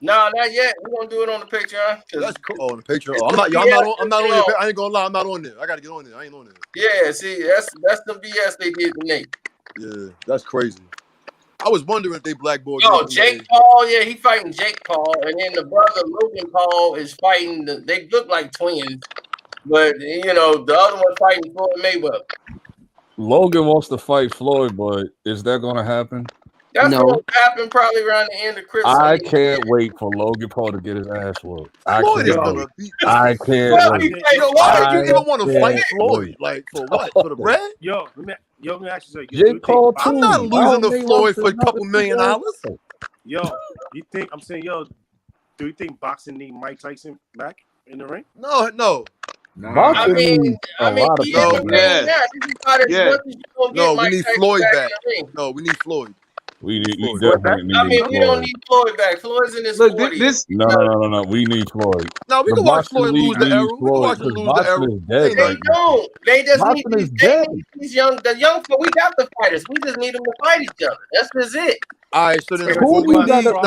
No, not yet. We're gonna do it on the Patreon. That's cool. Oh, on the Patreon. Oh, I'm not on there. I ain't gonna lie, I'm not on there. I gotta get on there. I ain't on there. Yeah, see, that's the BS they did to Nate. Yeah, that's crazy. I was wondering if they blackballed. Yo, Jake Paul, yeah, he fighting Jake Paul, and then the brother Logan Paul is fighting. They look like twins, but you know the other one fighting Floyd Mayweather. Logan wants to fight Floyd, but is that going to happen? That's going to happen probably around the end of Christmas. I can't wait for Logan Paul to get his ass whooped. I Floyd is can't gonna wait. beat. I can't wait. Why would you even want to fight Floyd? Like for what? For the bread? Yo, let me ask you something. Jake Paul too. I'm not losing to Floyd for a couple $1 million. Yo, you think I'm saying, yo, do you think boxing need Mike Tyson back in the ring? No. I mean, No, we need Floyd back. No, we need Floyd. We we don't need Floyd back. Floyd's in his 40s. No. We need Floyd. No, we can watch Floyd lose the arrow. We can watch him lose the arrow. They don't. They just need these young. The young. We got the fighters. We just need them to fight each other. That's just it. All right, so then who we got we need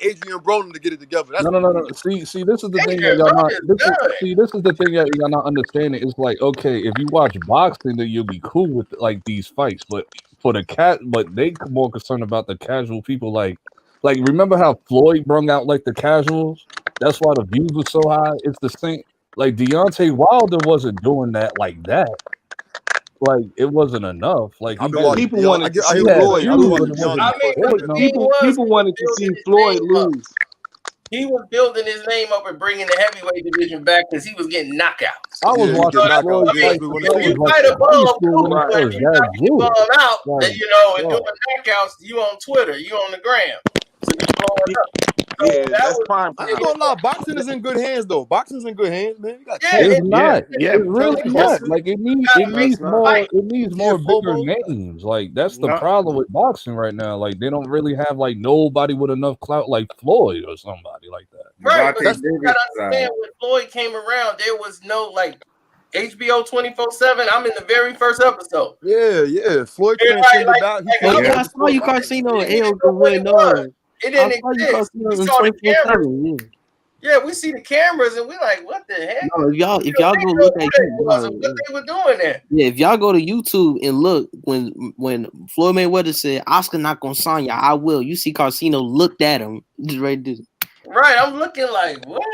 Adrian Broner to get it together. No. See, this is the thing that y'all not. This is the thing that y'all not understanding. It's like, okay, if you watch boxing, then you'll be cool with like these fights, but for the but they more concerned about the casual people. Like remember how Floyd brung out like the casuals? That's why the views were so high. It's the same. Like Deontay Wilder wasn't doing that like that. Like it wasn't enough. Like people wanted to see Floyd lose. People wanted to see Floyd lose. He was building his name up and bringing the heavyweight division back because he was getting knockouts. I was watching Floyd. You fight above, but you knock your ball out, and you know, and doing knockouts. You on Twitter, you on the gram. So you blowing up. Yeah, that's prime I ain't time. gonna lie, boxing is in good hands though. Boxing's in good hands, man. You got Yeah, Tank, It's not. yeah. It's really not. Like it needs. It No, it's needs not. more. It needs more bigger Fobo. names. Like that's the No. problem with boxing right now. Like they don't really have like nobody with enough clout like Floyd or somebody like that. right. But Devontae you Davis. gotta understand when Floyd came around, there was no like HBO 24/7. I'm in the very first episode. Yeah. Floyd Everybody transcended out. He Oh came yeah, out I the saw you, sport. Casino. We didn't Ayo, know what it was. It I didn't saw you, exist. Casino, We in saw the cameras. 24/7. Yeah, we see the cameras and we like, what the heck? No, if y'all We go didn't know look who at they was and YouTube, what they were doing there. yeah, if y'all go to YouTube and look when Floyd Mayweather said Oscar not gonna sign ya, I will. You see Casino looked at him just right there. Right, I'm looking like, what?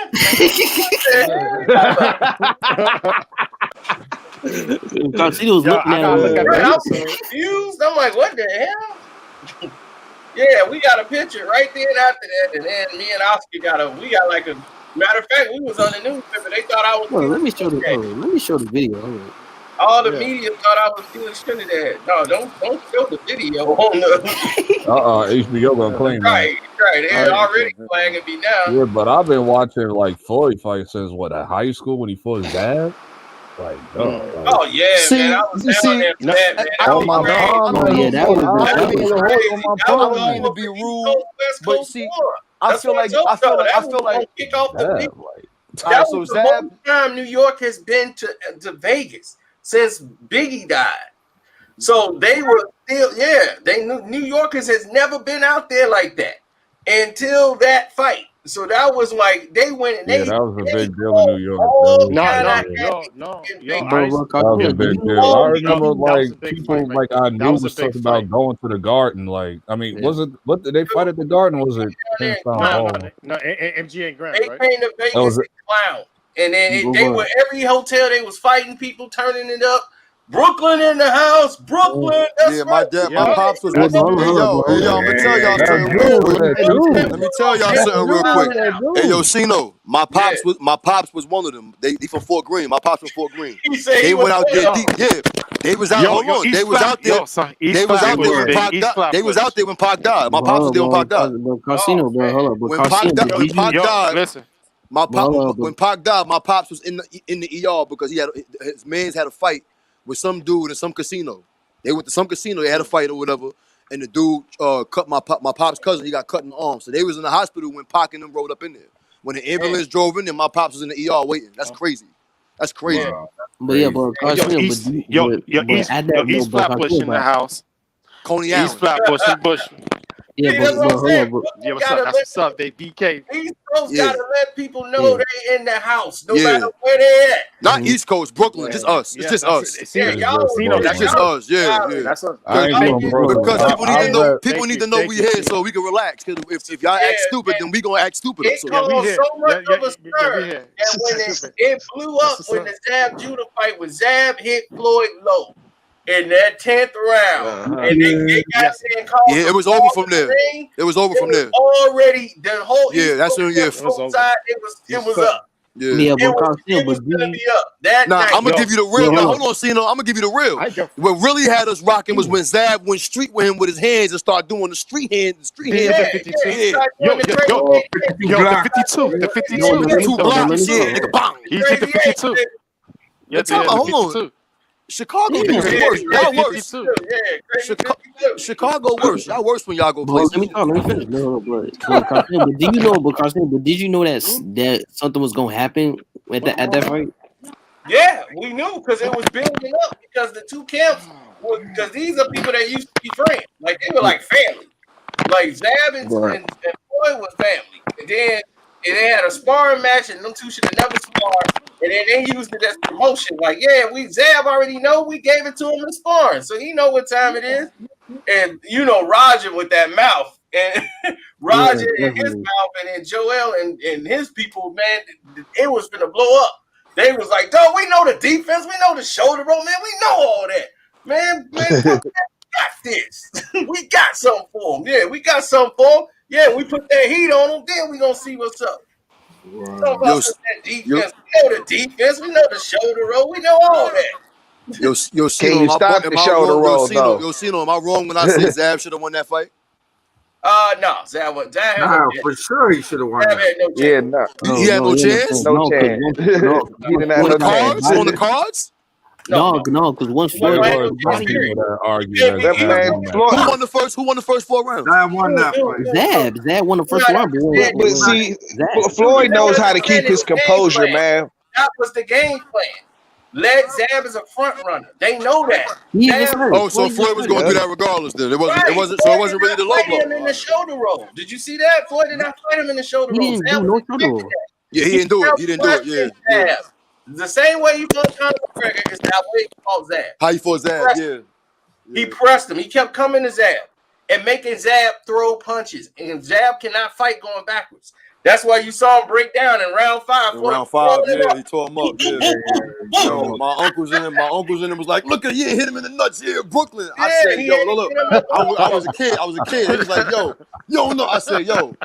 Casino was Yo, looking I at gotta him look like, at the Right, I'm episode. confused. I'm like, what the hell? Yeah, we got a picture right then after that, and then me and Oscar got like a matter of fact, we was on the newspaper. They thought I was well, let stealing me show the Trinidad. let me show the video. Hold on. All the Yeah. media thought I was stealing Trinidad. No, don't show the video on the HBO gonna claim that. right. They're already flagging me now. Yeah, but I've been watching like Floyd fight since high school when he fought Zab. Like, Oh yeah, man, I was down there for that, man. That on was my crazy. palm, Oh yeah, that was That that was was crazy. on my That was palm. I don't mean to over be the East rude, Coast, West but Coast see, war. I That's feel what like I told y'all. That was like gonna kick off the Zab, big. like, all That right, was so the Zab, most time New York has been to Vegas since Biggie died. So they were still, they knew New Yorkers has never been out there like that until that fight. So that was like they went and yeah, they that was a big deal in fought New York. all No, kind of yo, in That I Vegas. used, was a big deal. I remember that was a like big people fight right like there. I That knew was a was big talking about fight. going to the Garden. Like, I mean, was it what did they fight at the Garden? Was it hands down ball? No, MG and Grant, They right? came to Vegas was and it? clown. And then What they was were every hotel they was fighting people, turning it up. Brooklyn in the house, Brooklyn. That's yeah, right. my pops was. Hold on, Hey hold on, yo, hold on. I'm gonna tell y'all That something dude real was quick. that dude. Let me tell y'all That something dude real quick. was that dude. Hey yo, Sino, my pops was one of them. They from Fort Greene. My pops from Fort Greene. He said They he was went out there Yo. deep. Yeah, they was out. Hold on, they was out there. They was out there when Pac died. They was out there when Pac died. My pops was there when Pac died. But Casino, bro, hold up. But When Pac Casino, died, but when did you? Pac died, Listen. when Pac died, my pops was in the ER because his man's had a fight with some dude in some casino. They went to some casino. They had a fight or whatever, and the dude cut my pop's cousin. He got cut in the arm, so they was in the hospital when Pac and them rolled up in there. When the ambulance drove in there, my pops was in the ER waiting. That's crazy. That's crazy. Wow. But yeah, but Casino, East at that note, but Flatbush in the house. Coney East Island. Flatbush and Bush. Yeah, See, but that's what I'm hold saying. on, but Yeah, what's up? That's what's up, they BK. East Coast Yeah. gotta let people know they in the house, no Yeah. matter where they at. Not East Coast, Brooklyn, just us. It's just us. Yeah, y'all. It's just us. Yeah. That's us. I ain't Thank from you. Brooklyn. Because people need to know. read- People need to know we here so we can relax. Because if y'all act stupid, then we gonna act stupid. It So Yeah, we caused here. so much Yeah, of a we stir here. that when it blew up That's when what's the Zab Judah fight with Zab hit Floyd low in that 10th round, and they got there and called. yeah, it was over from there. It was over from there. Already, the whole Yeah, that's when East Coast side, it was up. Yeah. but Casino, It was but gonna be up that Nah, night. I'm gonna give you the real. Yo, Now, hold on, Cino. I'm gonna give you the real. What really had us rocking was when Zab went street with him with his hands and started doing the street hand. Yeah, 52. Yo, the 52. The 52. The two blocks, yeah, nigga, bang. He's hit the 52. Yeah, hold on. Chicago niggas is worse. Y'all worse. Chicago worse. Y'all worse when y'all go But places. let me finish. No, but Casino, but did you know? But Casino, but did you know that something was gonna happen at that fight? Yeah, we knew because it was building up because the two camps, because these are people that used to be friends. Like they were like family. Like Zab and Floyd was family. And then they had a sparring match and them two should have never sparred. And then they used it as promotion. Like, yeah, Zab already know we gave it to him in sparring. So he know what time it is. And you know, Roger with that mouth. And Roger in his mouth and then Joel and his people, man, it was gonna blow up. They was like, "Dog, we know the defense, we know the shoulder roll, man, we know all that, man, we got this, we got something for them, yeah, we got something for them, yeah, we put that heat on them, then we gonna see what's up." Wow. That defense. We know the defense, we know the shoulder roll, we know all that. Yo, Can you stop the shoulder roll though? Yo, Cino, am I wrong when I say Zab should have won that fight? No, Zab had Nah, no for chance. sure he should have won Zab that. had no Yeah, chance. no, He had no chance? no No, chance. He didn't have On no the chance. cards? On the cards? No. because once He There Floyd wasn't had was no some chance. body, people that argued Hey, that he Zab Man, won that. Floyd, Who won the first 4 rounds? Zab won that fight. Zab won the first gotta round, but understand but this. see, Zab. Floyd You knows gotta how to keep understand his his game composure, plan. man. That was the game plan. Let Zab as a front runner. They know that. He even Zab, said it. Oh, so Floyd was going to do that regardless. Then it wasn't. right. So it Floyd did wasn't really not the low fight blow. him in the shoulder roll. Did you see that? Floyd did not fight him in the shoulder He roll. didn't Zab do was no shoulder expecting roll. that. Yeah, he didn't do it. He didn't do it. Yeah. Zab. The same way you fought Conor McGregor is that way he fought Zab. How you fought Zab? Yeah. He pressed him. He kept coming to Zab and making Zab throw punches. And Zab cannot fight going backwards. That's why you saw him break down in round 5. In round 5, yeah, he tore him up. Yeah. Yo, my uncles in him was like, look at you, hit him in the nuts here in Brooklyn. I said, yo, look. I was a kid. He was like, yo, no. I said, yo.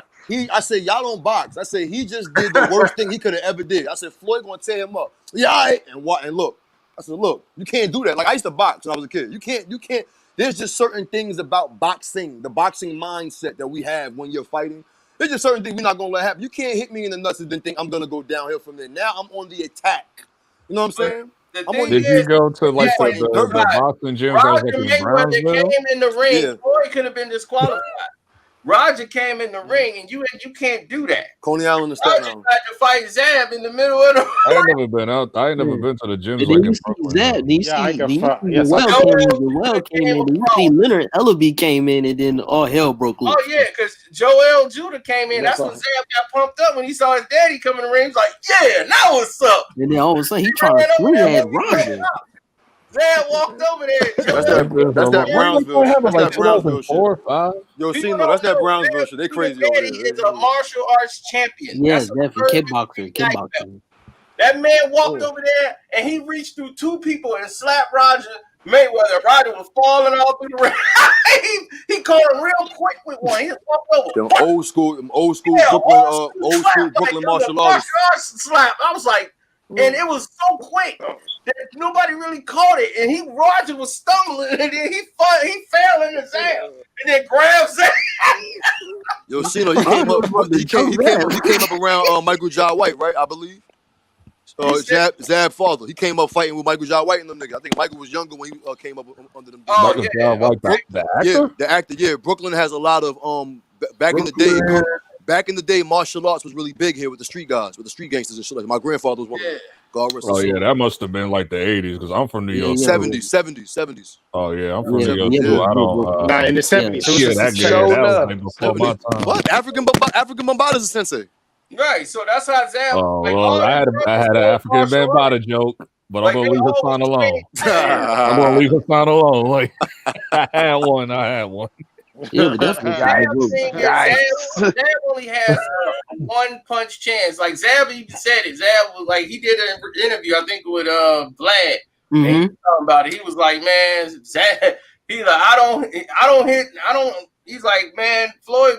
I said, y'all don't box. I said, he just did the worst thing he could have ever did. I said, Floyd gonna tear him up. Yeah, all right. And look. I said, look, you can't do that. Like, I used to box when I was a kid. You can't. There's just certain things about boxing, the boxing mindset that we have when you're fighting. There's just certain things we're not gonna let happen. You can't hit me in the nuts and then think I'm gonna go downhill from there. Now I'm on the attack. You know what I'm saying? Did you go to like the boxing gyms that was like in Mayweather Brownsville? came in the ring. Yeah. Floyd could have been disqualified. Roger came in the ring, and you can't do that. Coney Island and Staten Roger Island. tried to fight Zab in the middle of the. I ain't never been out. I ain't never been to the gyms And like then in you see Brooklyn. Zab. Then you Yeah, I see can fuck. Yes, Joel came in. Then you see Leonard Ellaby came in, and then all hell broke loose. Oh yeah, because Joel Judah came in. Yes, That's when Zab got pumped up when he saw his daddy come in the ring. He was like, "Yeah, now what's up?" And then all of a sudden he trying to swing at Roger. Zab walked over there. That's that Brownsville. That's that Brownsville shit. 4 or 5. Yo, Cino, that's that Brownsville shit. They crazy over Daddy there. is a martial arts champion. Yes, That's definitely kickboxer. That man walked over there and he reached through 2 people and slapped Roger Mayweather. Roger was falling all through the ring. he caught him real quick with one. He just walked over. Them old school Brooklyn martial artists. Slap. I was like, and it was so quick that nobody really caught it. And Roger was stumbling, and then he fell in his ass, and then grabbed Zab. Yo, Cino, he came up around Michael Jai White, right? I believe. Zab father. He came up fighting with Michael Jai White and them niggas. I think Michael was younger when he came up under them. Oh, Michael Jai White, the actor? Yeah, the actor. Yeah, Brooklyn has a lot of back in the day. Back in the day, martial arts was really big here with the street guys, with the street gangsters and shit. Like my grandfather was one of them. God rest his soul. Oh yeah, that must have been like the 80s because I'm from New York. 70s. Oh yeah, I'm from New York too. I don't. Nah, in the 70s. Yeah, that was like before my time. What? African Bambaataa is a sensei. Right, so that's how Zab. Oh well, I had an African Bambaataa joke, but I'm gonna leave Hassan alone. I'm gonna leave Hassan alone. Like I had one. Yeah, but definitely. Zab only has a 1-punch chance. Like Zab even said it. Zab was like, he did an interview, I think, with Vlad. And he was talking about it. He was like, man, Zab, he's like, I don't hit. He's like, man, Floyd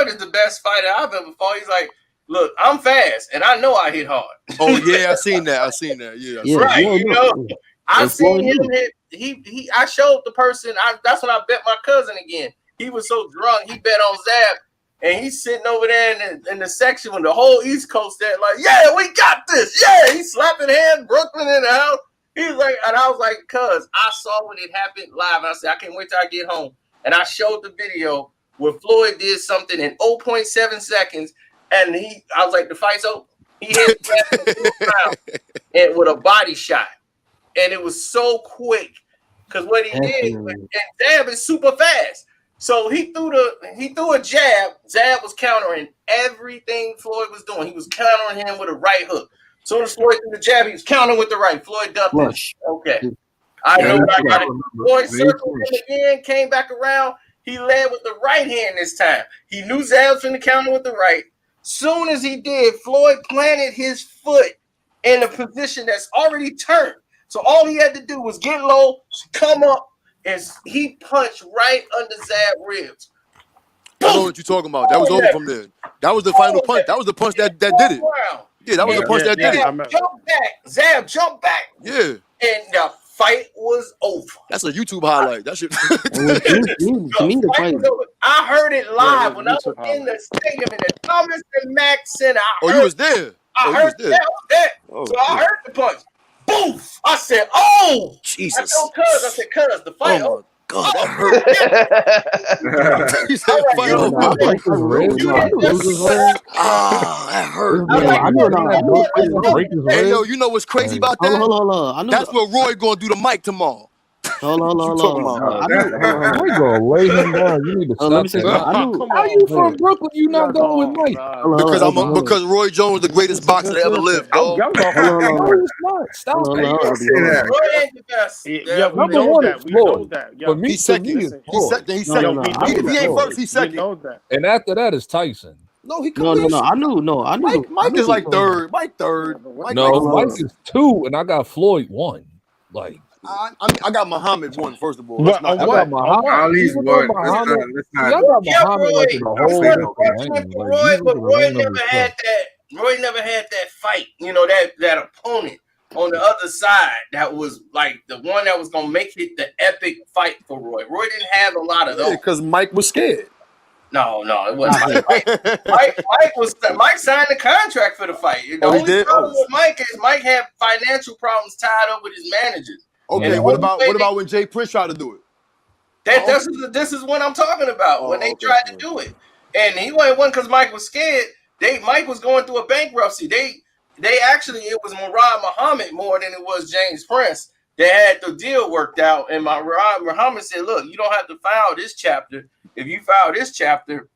is the best fighter I've ever fought. He's like, look, I'm fast and I know I hit hard. Oh yeah, I seen that. Yeah, right. You know, I've seen him hit. I showed the person. That's when I bet my cousin again. He was so drunk, he bet on Zab, and he's sitting over there in the section with the whole East Coast there, like, yeah, we got this. Yeah, he's slapping hands, Brooklyn in the house. He's like, and I was like, cuz I saw when it happened live, and I said, I can't wait till I get home. And I showed the video where Floyd did something in 0.7 seconds, and I was like, the fight's over. He hit Zab and with a body shot, and it was so quick because what he did, and Zab is super fast. So he threw a jab. Zab was countering everything Floyd was doing. He was countering him with a right hook. So as Floyd threw the jab, he was countering with the right. Floyd ducked it. Okay. I know what I got it. Floyd circled him again, came back around. He led with the right hand this time. He knew Zab was going to counter with the right. Soon as he did, Floyd planted his foot in a position that's already turned. So all he had to do was get low, come up, and he punched right under Zab's ribs. I know what you're talking about. That was over from there. That was the final punch. That was the punch that did it. Yeah, that was the punch that did it. Zab jumped back. Yeah. And the fight was over. That's a YouTube highlight. That shit. To me, the fight. I heard it live when I was in the stadium in the Thomas and Mack Center. You was there. I heard that. So I heard the punch. Boof! I said, "Oh, Jesus!" I said, "Cuz the fight." Oh my God, that hurt. He said, "Fight over." That hurt. Hey, yo, you know what's crazy about that? Hold on. That's what Roy gonna do to Mike tomorrow. Hold on. I go lay him down. You need to stop. Let me say, how you from Brooklyn? You not going with Mike? Because Roy Jones the greatest boxer that ever lived. No, he's not. Stop. Roy ain't the best. Yeah, we know that. We know that. For me, he's second. He's second. He's second. If he ain't first, he's second. We know that. And after that is Tyson. No, he No. I knew. Mike is like third. Mike third. Mike is 2, and I got Floyd 1. Like. I got Muhammad 1, first of all. I got Muhammad. At least one. Roy, but Roy never had that. Roy never had that fight. You know, that opponent on the other side that was like the one that was gonna make it the epic fight for Roy. Roy didn't have a lot of those because Mike was scared. No, it wasn't. Mike signed the contract for the fight. The only problem with Mike is Mike had financial problems tied up with his managers. Okay, what about when Jay Prince tried to do it? This is what I'm talking about. When they tried to do it, and he went one because Mike was scared. Mike was going through a bankruptcy. They actually, it was Murad Muhammad more than it was James Prince. They had the deal worked out, and Murad Muhammad said, "Look, you don't have to file this chapter. If you file this chapter,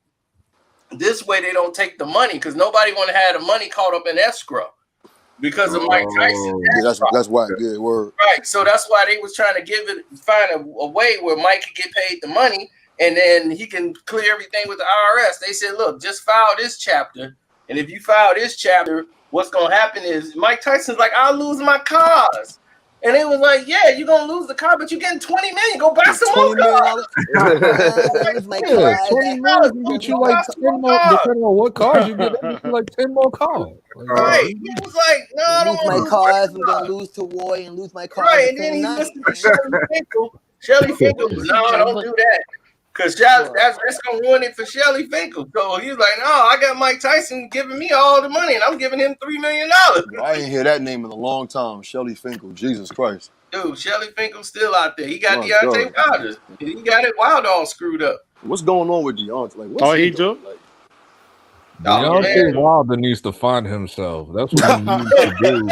this way they don't take the money because nobody want to have the money caught up in escrow." Because of Mike Tyson. That's why. Yeah, word. Right. So that's why they was trying to find a way where Mike could get paid the money and then he can clear everything with the IRS. They said, look, just file this chapter. And if you file this chapter, what's going to happen is Mike Tyson's like, I'll lose my cars. And they was like, yeah, you're going to lose the car, but you're getting $20 million. Go buy some more cars. $20 million get you like 10 more, depending on what cars you get, like 10 more cars. Right. He was like, no, I don't want to lose my cars. I'm going to lose to Roy and lose my cars. Right. And then he listened to Shelly Finkel. Shelly Finkel was, no, don't do that. Because that's going to ruin it for Shelly Finkel. So he was like, no, I got Mike Tyson giving me all the money, and I'm giving him $3 million. I ain't hear that name in a long time. Shelly Finkel. Jesus Christ. Dude, Shelly Finkel's still out there. He got Deontay Wilder. He got it Wilder all screwed up. What's going on with Deontay? Like, he do? Deontay Wilder needs to find himself. That's what he needs to do.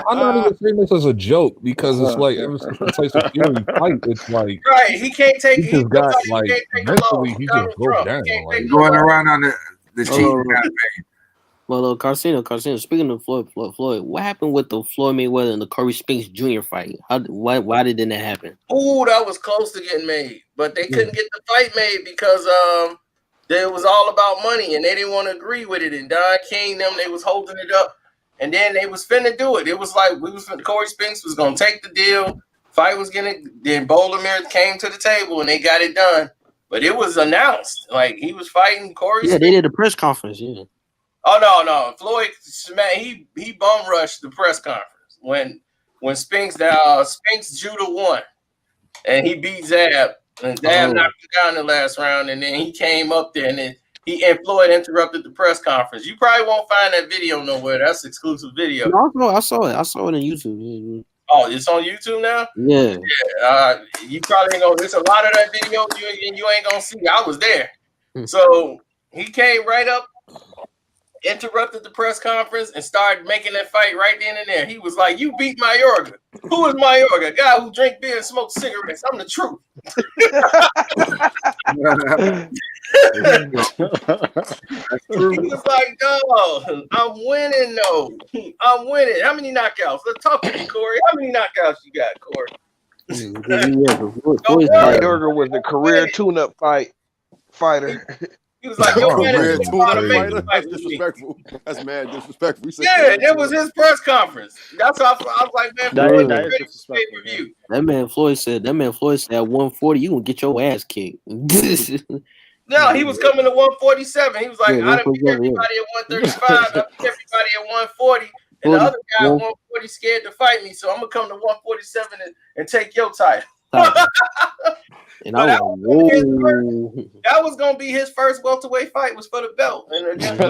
I'm not even saying this as a joke because it's like ever since the Tyson Fury fight, it's like right. He can't take. He just got like mentally. He just broke down. Like going around on the cheating campaign. Well, Carcino. Speaking of Floyd, what happened with the Floyd Mayweather and the Corey Spinks Jr. fight? Why didn't that happen? Oh, that was close to getting made, but they couldn't get the fight made because it was all about money, and they didn't want to agree with it. And Don King, they was holding it up, and then they was finna do it. It was like Corey Spinks was gonna take the deal. Fight was then Boulder came to the table, and they got it done. But it was announced like he was fighting Corey. Yeah, they did a press conference. Yeah. Oh no, Floyd, he bum rushed the press conference when Spinks judo won, and he beat Zab. And Zab knocked him down in the last round, and then he came up there, and then Floyd interrupted the press conference. You probably won't find that video nowhere. That's exclusive video. No, I saw it. I saw it on YouTube. Yeah. Oh, it's on YouTube now? Yeah. You probably ain't gonna. There's a lot of that video you ain't gonna see. I was there. So he came right up, interrupted the press conference, and started making that fight right then and there. He was like, "You beat Mayorga. Who is Mayorga? A guy who drink beer and smoke cigarettes. I'm the truth." He was like, "No, I'm winning. No, I'm winning. How many knockouts? Let's talk to me, Corey. How many knockouts you got, Corey?" Mayorga was a career tune-up fighter. He was like, "Yo, man, that's disrespectful. That's mad disrespectful." Yeah, it was his press conference. That's how I was like, "Man, Floyd, ready for pay-per-view." That man Floyd said at 140, you gonna get your ass kicked. No, he was coming to 147. He was like, "I done beat everybody at 135. I beat everybody at 140. And the other guy at 140 scared to fight me, so I'm gonna come to 147 and take your title. And I was that was gonna be his first welterweight fight, was for the belt, and against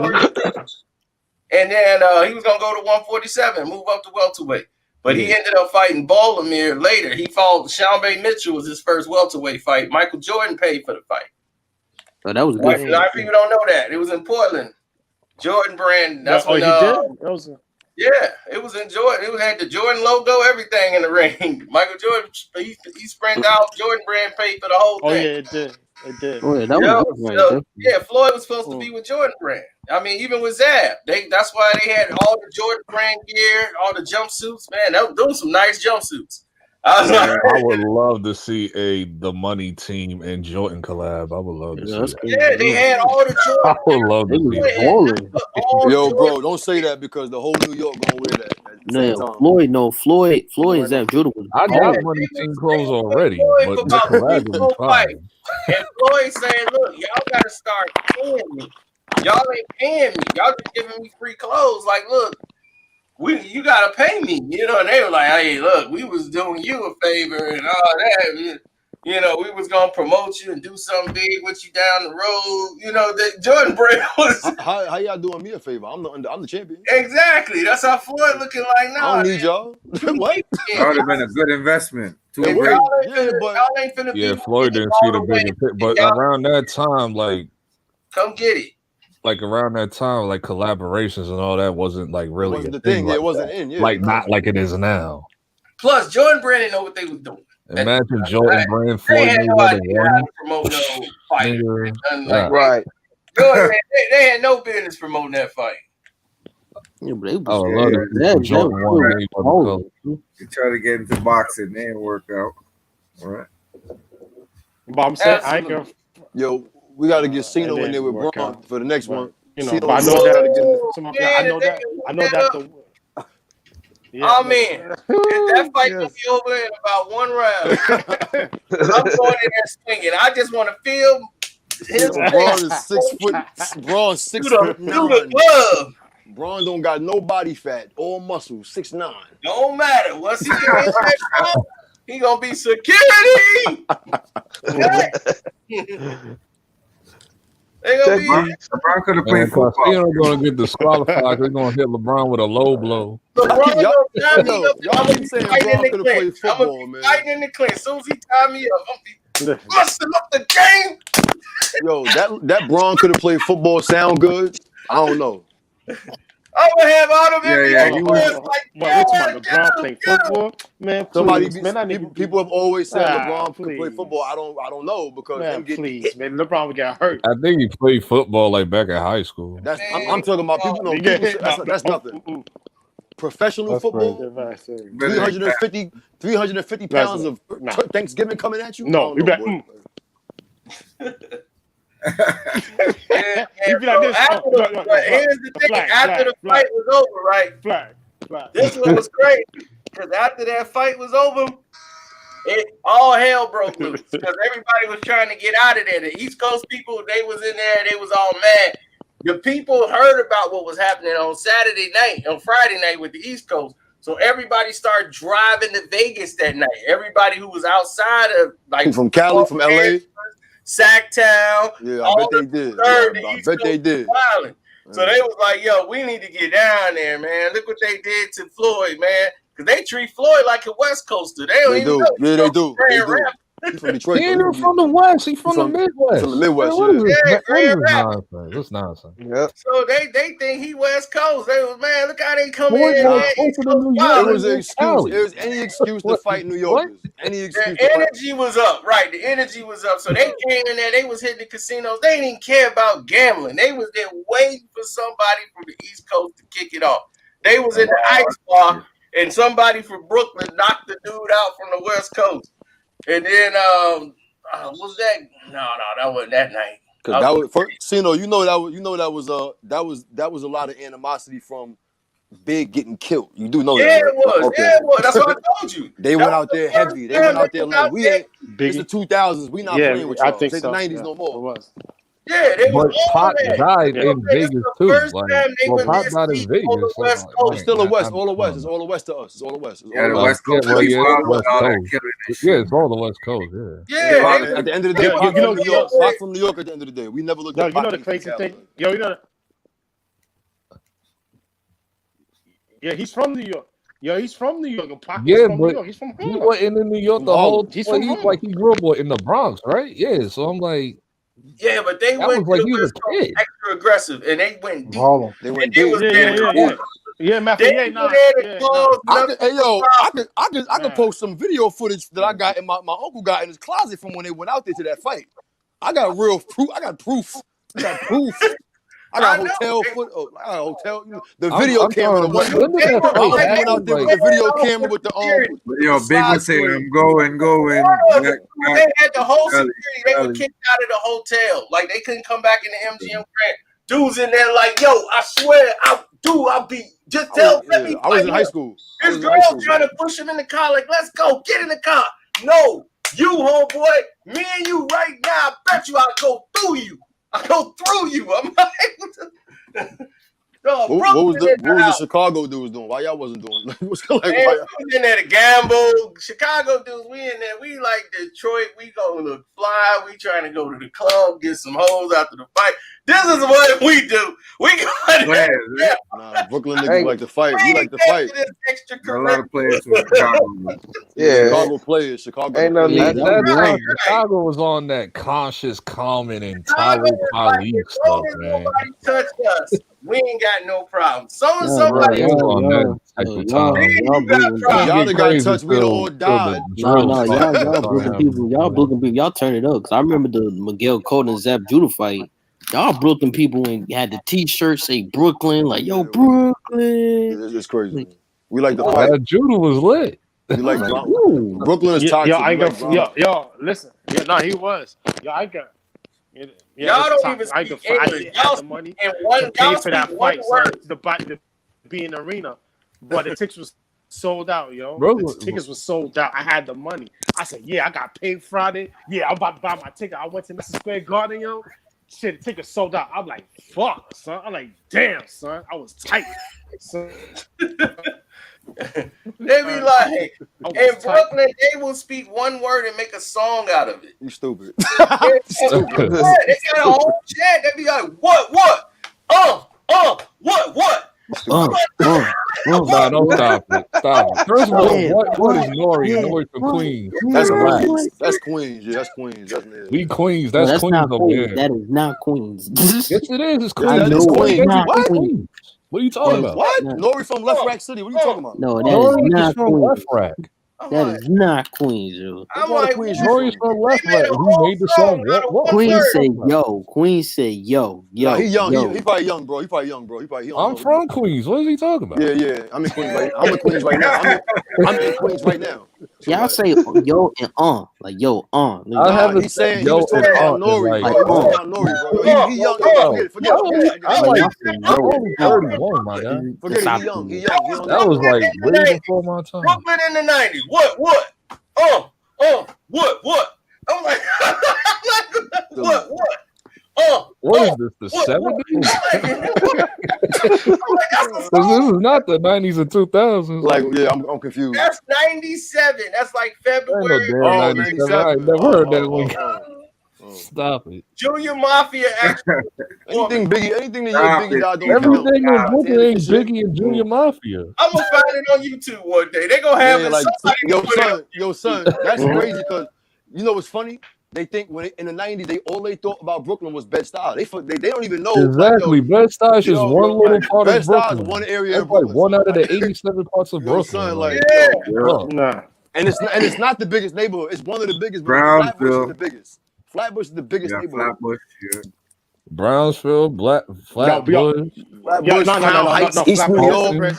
and then he was gonna go to 147, move up to welterweight. But he ended up fighting Baltimore later. He fought Sean Bay Mitchell, was his first welterweight fight. Michael Jordan paid for the fight. Oh, that was good. A lot of people don't know that. It was in Portland. Jordan brand. That's when he did? That was yeah, it was in Jordan. It had the Jordan logo, everything in the ring. Michael Jordan, he sprint out. Jordan brand paid for the whole thing. Oh yeah, it did. It did. Oh, yeah, that was so, yeah, Floyd was supposed to be with Jordan brand. I mean, even with Zab, that's why they had all the Jordan brand gear, all the jumpsuits. Man, those some nice jumpsuits. I would love to see the Money Team and Jordan collab. I would love to see that. Yeah, they had all the Jordan. I would love to see that. Yo, bro, don't say that because the whole New York gonna wear that. Floyd and Zab Judah was. I got Money Team clothes already, but the collab would be fine. And Floyd saying, "Look, y'all got to start paying me. Y'all ain't paying me. Y'all just giving me free clothes. Like, look, you gotta pay me." You know, and they were like, "Hey, look, we was doing you a favor and all that. You know, we was gonna promote you and do something big with you down the road." You know, that Jordan Brand was. How y'all doing me a favor? I'm the champion. Exactly. That's how Floyd looking like now. I don't need y'all. What? That would have been a good investment. Y'all ain't finna yeah, Floyd didn't see the bigger picture, but around that time, like, come get it. Like around that time, like collaborations and all that wasn't like really wasn't a the thing. like it wasn't that. in. Yeah, like not like it is now. Plus, Jordan Brand didn't know what they was doing. Imagine Jordan Brand, Floyd Mayweather one. Right. They had no business promoting that fight. Yeah, but it was, I love that. Jordan won. You try to get into boxing, they didn't work out. All right. But I'm saying, I ain't gonna. Yo, we got to get Cena in there with Braun for the next one. You know, but I know that. I know that. Yeah, oh man, that fight will be over in about one round. I'm going in there swinging. I just want to feel his Braun is 6 foot. Braun 6'9". Braun don't got no body fat, all muscle, 6'9". Don't matter. Once he gets that crowd, he gonna be security. They gonna be. LeBron could have played football. Castillo gonna get disqualified. They're gonna hit LeBron with a low blow. Y'all keep saying Braun could have played football, man. Fighting in the clinch. As soon as he tied me up, I'm be busting up the game. Yo, that Braun could have played football. Sound good? I don't know. I'm gonna have all them NBA players like LeBron play football, man. People have always said LeBron could play football. I don't know because man, LeBron would get hurt. I think he played football like back in high school. I'm talking about people. No, that's nothing. Professional football. 350 pounds of Thanksgiving coming at you. No, you bet. Here's the thing. After the fight was over, right? Flag. This one was crazy because after that fight was over, all hell broke loose because everybody was trying to get out of there. The East Coast people, they was in there. They was all mad. The people heard about what was happening on Friday night with the East Coast. So everybody started driving to Vegas that night. Everybody who was outside of from Cali, from LA. Sacktown. Yeah, I bet they did. I bet they did. So they was like, yo, we need to get down there, man. Look what they did to Floyd, man. Because they treat Floyd like a West Coaster. They don't even know. Yeah, they do. He's from Detroit. He ain't from the West. He's from the Midwest. From the Midwest, That's nonsense. Yep. So they think he West Coast. They was, man, look how they come in. It was an excuse. It was any excuse to fight New Yorkers. Any excuse. The energy was up, right? The energy was up. So they came in there. They was hitting the casinos. They didn't even care about gambling. They was there waiting for somebody from the East Coast to kick it off. They was in the ice bar, and somebody from Brooklyn knocked the dude out from the West Coast. And then, was that? No, that wasn't that night. Because that was Cino. That was a lot of animosity from Big getting killed. You do know that. Yeah, it was. Okay. Yeah, it was. That's what I told you. They went out there heavy. They went out there like we ain't. It's the 2000s. We not playing with y'all. I think it's the 90s no more. It was. Yeah, they was But all Pop that. died You know, in this is Vegas the too. first Like, time they well, went Pop this died in deep on the Vegas. So West like, Coast. It's still the West. I All the West. don't It's know. all the West to us. It's all the West. It's all Yeah, the the West. West Yeah, Coast well, keep yeah, up it's with West all that Coast. killing and Yeah, shit. it's all the West Coast. Yeah. Yeah, Pac, they at was, the end of the they day, was Pac you know, from New fucking York. with Pac it. from New York. At the end of the day, we never looked yo, at you know Pac the any crazy thing. caliber. Yo, you know. Yeah, he's from New York. Yo, he's from New York. And Pac was Yeah, from New but York. He's from he Harlem. wasn't in New York From the whole. Harlem. He's Well, from he Harlem. grew up in the Bronx, right? Yeah. So I'm like, Yeah, but they that went was to like the he was West a Coast kid. extra aggressive, and they went deep. Harlem. They And went they deep. was Yeah, there yeah, to yeah, cause. yeah. Yeah, matter of They fact, yeah, were nah, there to yeah, cause nah, nothing Hey but yo, problems. I could nah. post some video footage that I got in my uncle got in his closet from when they went out there to that fight. I got real proof. I got proof. I got proof. I got I know. hotel They, foot. I got hotel. The video I'm camera. trying The to one remember, when did they that was my fight uncle like, went they out happen? there was with Like, the going video out camera with with the security. with Yo, the Big slide was saying, screen. I'm going. They had the whole Kelly, security. They were Kelly. kicked out of the hotel. Like they couldn't come back in the MGM Grand. Dudes in there like, yo, I swear, I'll be. Just let me I was fight in high him. school. His girl trying to push him in the car. Like, let's go, get in the car. No, you homeboy, me and you right now. I bet you I'll go through you. I'll go through you. I'm like, no, What was Brooklyn in the the house. Chicago dudes doing? Why y'all wasn't doing? What's like? Man, Why we was in there to gamble. Chicago dudes, we in there. We like Detroit. We go to fly. We trying to go to the club, get some hoes after the fight. This is what we do. We go there. Nah, Brooklyn niggas Hey, like to fight. We We like to get fight. to this A lot of players from extracurricular. Chicago. yeah, Chicago players. Chicago ain't no players. need. at that Right, time, right. Chicago was on that conscious, common, and Chicago Tyler was like, Khalid as long stuff, as man. nobody touched us, we ain't got no problem. So and Y'all, somebody, It was on that type of y'all, time. y'all you got booking. It didn't Y'all get that got crazy touched, we'd all till died. the No, drill no, started. y'all booking people. Y'all booking people. Y'all turn it up. Cause I remember the Miguel Cotto and Zap Judah fight. Y'all Brooklyn people and had the T-shirt say Brooklyn, like yo Brooklyn. It's crazy. Man. We like to Oh, fight. that Judah was lit. We like Like, drama. ooh. Brooklyn is Yo, toxic. I We ain't like gonna, drama. yo, listen. Yeah, no, he was. Yo, I got. Yeah, y'all it's don't even toxic. I speak I English. did have Y'all the money and to pay y'all for speak that one fight, word. son. To be in the arena, but the tickets was sold out, yo. Bro, The tickets was sold out. I had the money. I said, yeah, I got paid Friday. Yeah, I'm about to buy my ticket. I went to Madison Square Garden, yo. Shit, the ticket sold out. I'm like, fuck, son. I'm like, damn, son. I was tight. Son. They be like, in tight. Brooklyn, they will speak one word and make a song out of it. You stupid. Stupid. They got a whole chat. They be like, what? What? Nah, don't stop it. Stop it. First of all, what is Nori? Nori from Queens. That's Relax. Queens. That's Queens. Yeah, that's Queens. That's We Queens. No, That's that's Queens not over Queens. here. That is not Queens. Yes, it is. It's Yeah, Queens. that I is know Queens. it's not What? Queens. What are you talking That is about? What? not- Nori from Left Rack City. What are you talking about? No, that is Nori is not from Queens. Left Rack. That is not Queens, yo. What I'm part of like, Queens you Nori is from? from Left They made Rack. a He whole made the song song. out of What? one Queen word. said yo. Queen said yo. Nah, he young. Yo. He probably young, bro. He probably young, bro. He don't I'm know. from Queens. What is he talking about? Yeah. I'm in Queens right. I'm in Queens right now. I'm in Queens right now. So Y'all like, say yo and like yo I nah, haven't he's said saying he yo was talking and about aunt Nori, like bro. He was talking about Nori, bro. Yo, he young. yo. Forget it. I'm like like y'all say yo. I'm only 31, my guy. Forget it. Stop He young. it. He young. He don't That know. was like in the way 90s. before my time. Brooklyn in the 90s. What? What? I'm like, what? What is this? The 70s? Because this is not the 90s and 2000s. Like, yeah, I'm confused. That's 97. That's like There ain't no February. damn 97. I ain't never heard that link. Oh. Stop it. Junior Mafia actually. Anything the year Biggie died don't count. Everything in Brooklyn ain't Shit. Biggie and Junior Mafia. I'm gonna find it on YouTube one day. They gonna have Yeah, it. like Somebody put it up. yo son, that's crazy because you know what's funny? They think in the 90s, they thought about Brooklyn was Bed-Stuy. They don't even know. Exactly. Bed-Stuy is just one little like, part of Bed-Stuy Brooklyn. is one area That's in Brooklyn. like one son. out of the 87 parts of Yo, Brooklyn. son, Like, Nah. and it's not the biggest neighborhood. It's one of the biggest. Brownsville. Flatbush is the biggest. Flatbush is the biggest neighborhood. Flatbush, yeah. Brownsville, Flatbush, Flatbush, Crown Heights, East New York,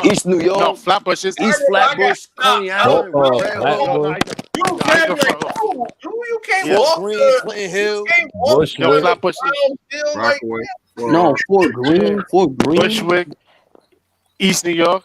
East New York, No, Flatbush is East Flatbush, Coney Island, Flatbush, You can't Fort walk Greene, Clinton Hill, Bushwick. Flatbush. like Rockaway. No, Fort Greene. Bushwick, East New York.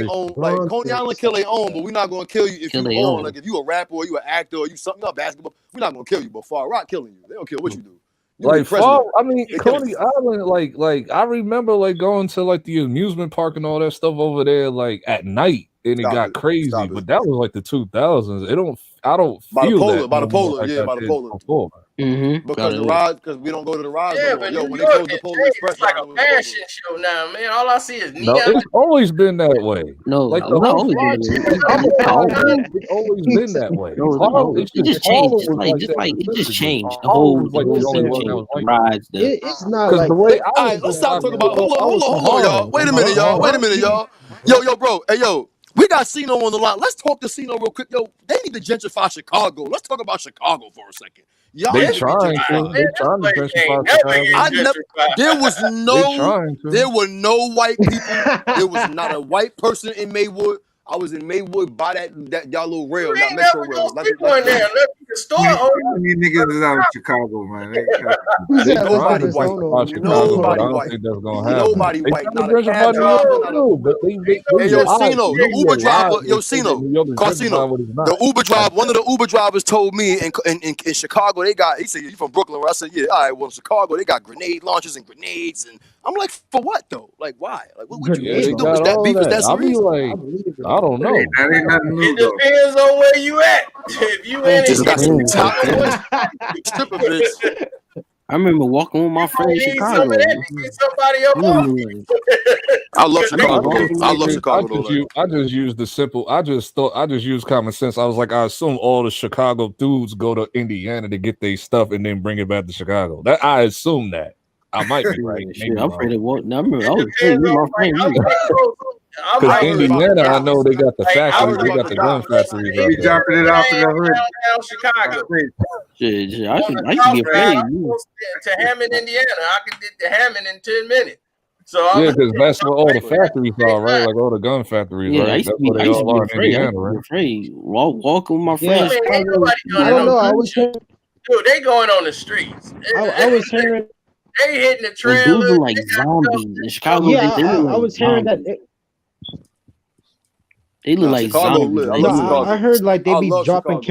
their own. Like Coney Island kill their own, but we're not gonna kill you if Kill you their on. own. Like if you a rapper or you an actor or you something up basketball, we're not gonna kill you. But Far Rock killing you. They don't care what you do. You Like president. I mean, They killing Coney you. Island, like I remember like going to like the amusement park and all that stuff over there, like at night. and it Stop got it. crazy. Stop it. But that was like the 2000s. I don't By the feel polar, that by the no more polar, like yeah, I by the did polar. before. Because the rides, because we don't go to the rides Yeah, no more. but Yo, New when they York closed the and Polar Express it's like line, a it was over. fashion show now, man. All I see is No, neon. it's always been that way. No, Like it's the not whole always Florida been. shit, I'm a Not Florida always. dude. It's always been that way. No, Harlem, it's it just just changed. Harlem was like that It just specifically. changed. The Harlem whole was like the only thing one that changed. was like that. It, Rides, it's not Because like the way I All was right, let's growing stop up, talking I about. Hold was from on, y'all. Harlem. Wait a I'm minute, y'all. Wait a Harlem. minute, y'all. Yo, bro. Hey, yo. We got Cino on the line. Let's talk to Cino real quick. Yo, they need to gentrify Chicago. Let's talk about Chicago for a second. Y'all They need to be trying to. gentrified. They trying to gentrify Chicago. I never. There was They trying to. there were no white people. There was not a white person in Maywood. I was in Maywood by that y'all little rail, that metro rail. People in there. The store open. These niggas is out of Chicago, man. They Nobody trying to white. gentrify Chicago, but I Nobody don't white. think that's gonna happen. Nobody They white. trying Not to a cab gentrify New York driver. Not a too, but they Hey, yo, lied. Cino, the Media Uber driver, lied. yo, They say that Cino, New York is gentrified, what it's not. the Uber driver, one of the Uber drivers told me in Chicago, he said, you from Brooklyn? I said, yeah, all right, well, in Chicago, they got grenade launchers and grenades. And I'm like, for what, though? Like, why? Like, what Yeah, you they doing? Is got that all beef? Is that. that I'll be serious? like, I don't know. That ain't nothing new, It though. depends on where you at. If you in Just it, got some depends, top like stripper bitch. I remember walking with my friend in need some Chicago. of that to get somebody up I off remember, you. I love I Chicago. just I love figured, Chicago, though. I just used the simple. I just used common sense. I was like, I assume all the Chicago dudes go to Indiana to get their stuff and then bring it back to Chicago. That I assume that. I might be right. shit, Maybe I'm wrong. afraid of what. I remember, I It was afraid depends me and on my friend. I'm Because like, Indiana, I know they got the Like, I factories. was They got the gun factories out Be there. dropping it off in the hood. downtown Chicago. Shit, I On used the to be south side, afraid. I'm close to Hammond, Indiana. I could get to Hammond in 10 minutes. So I'm Yeah, because that's where all the factories are, right? Like all the gun factories, Yeah, I right? used to That's be. where I they used to all be are in afraid. I Indiana, used to be right? afraid. Walking with my Yeah, friends. ain't nobody I don't know. I was hearing, Dude, they going on the streets. I was hearing, They hitting the Those trailers. dudes look like They got zombies in Chicago. yeah, They look I like was hearing that. zombies. They look like Chicago zombies. lit. I Like, love No, Chicago. I heard like they I be love dropping Chicago.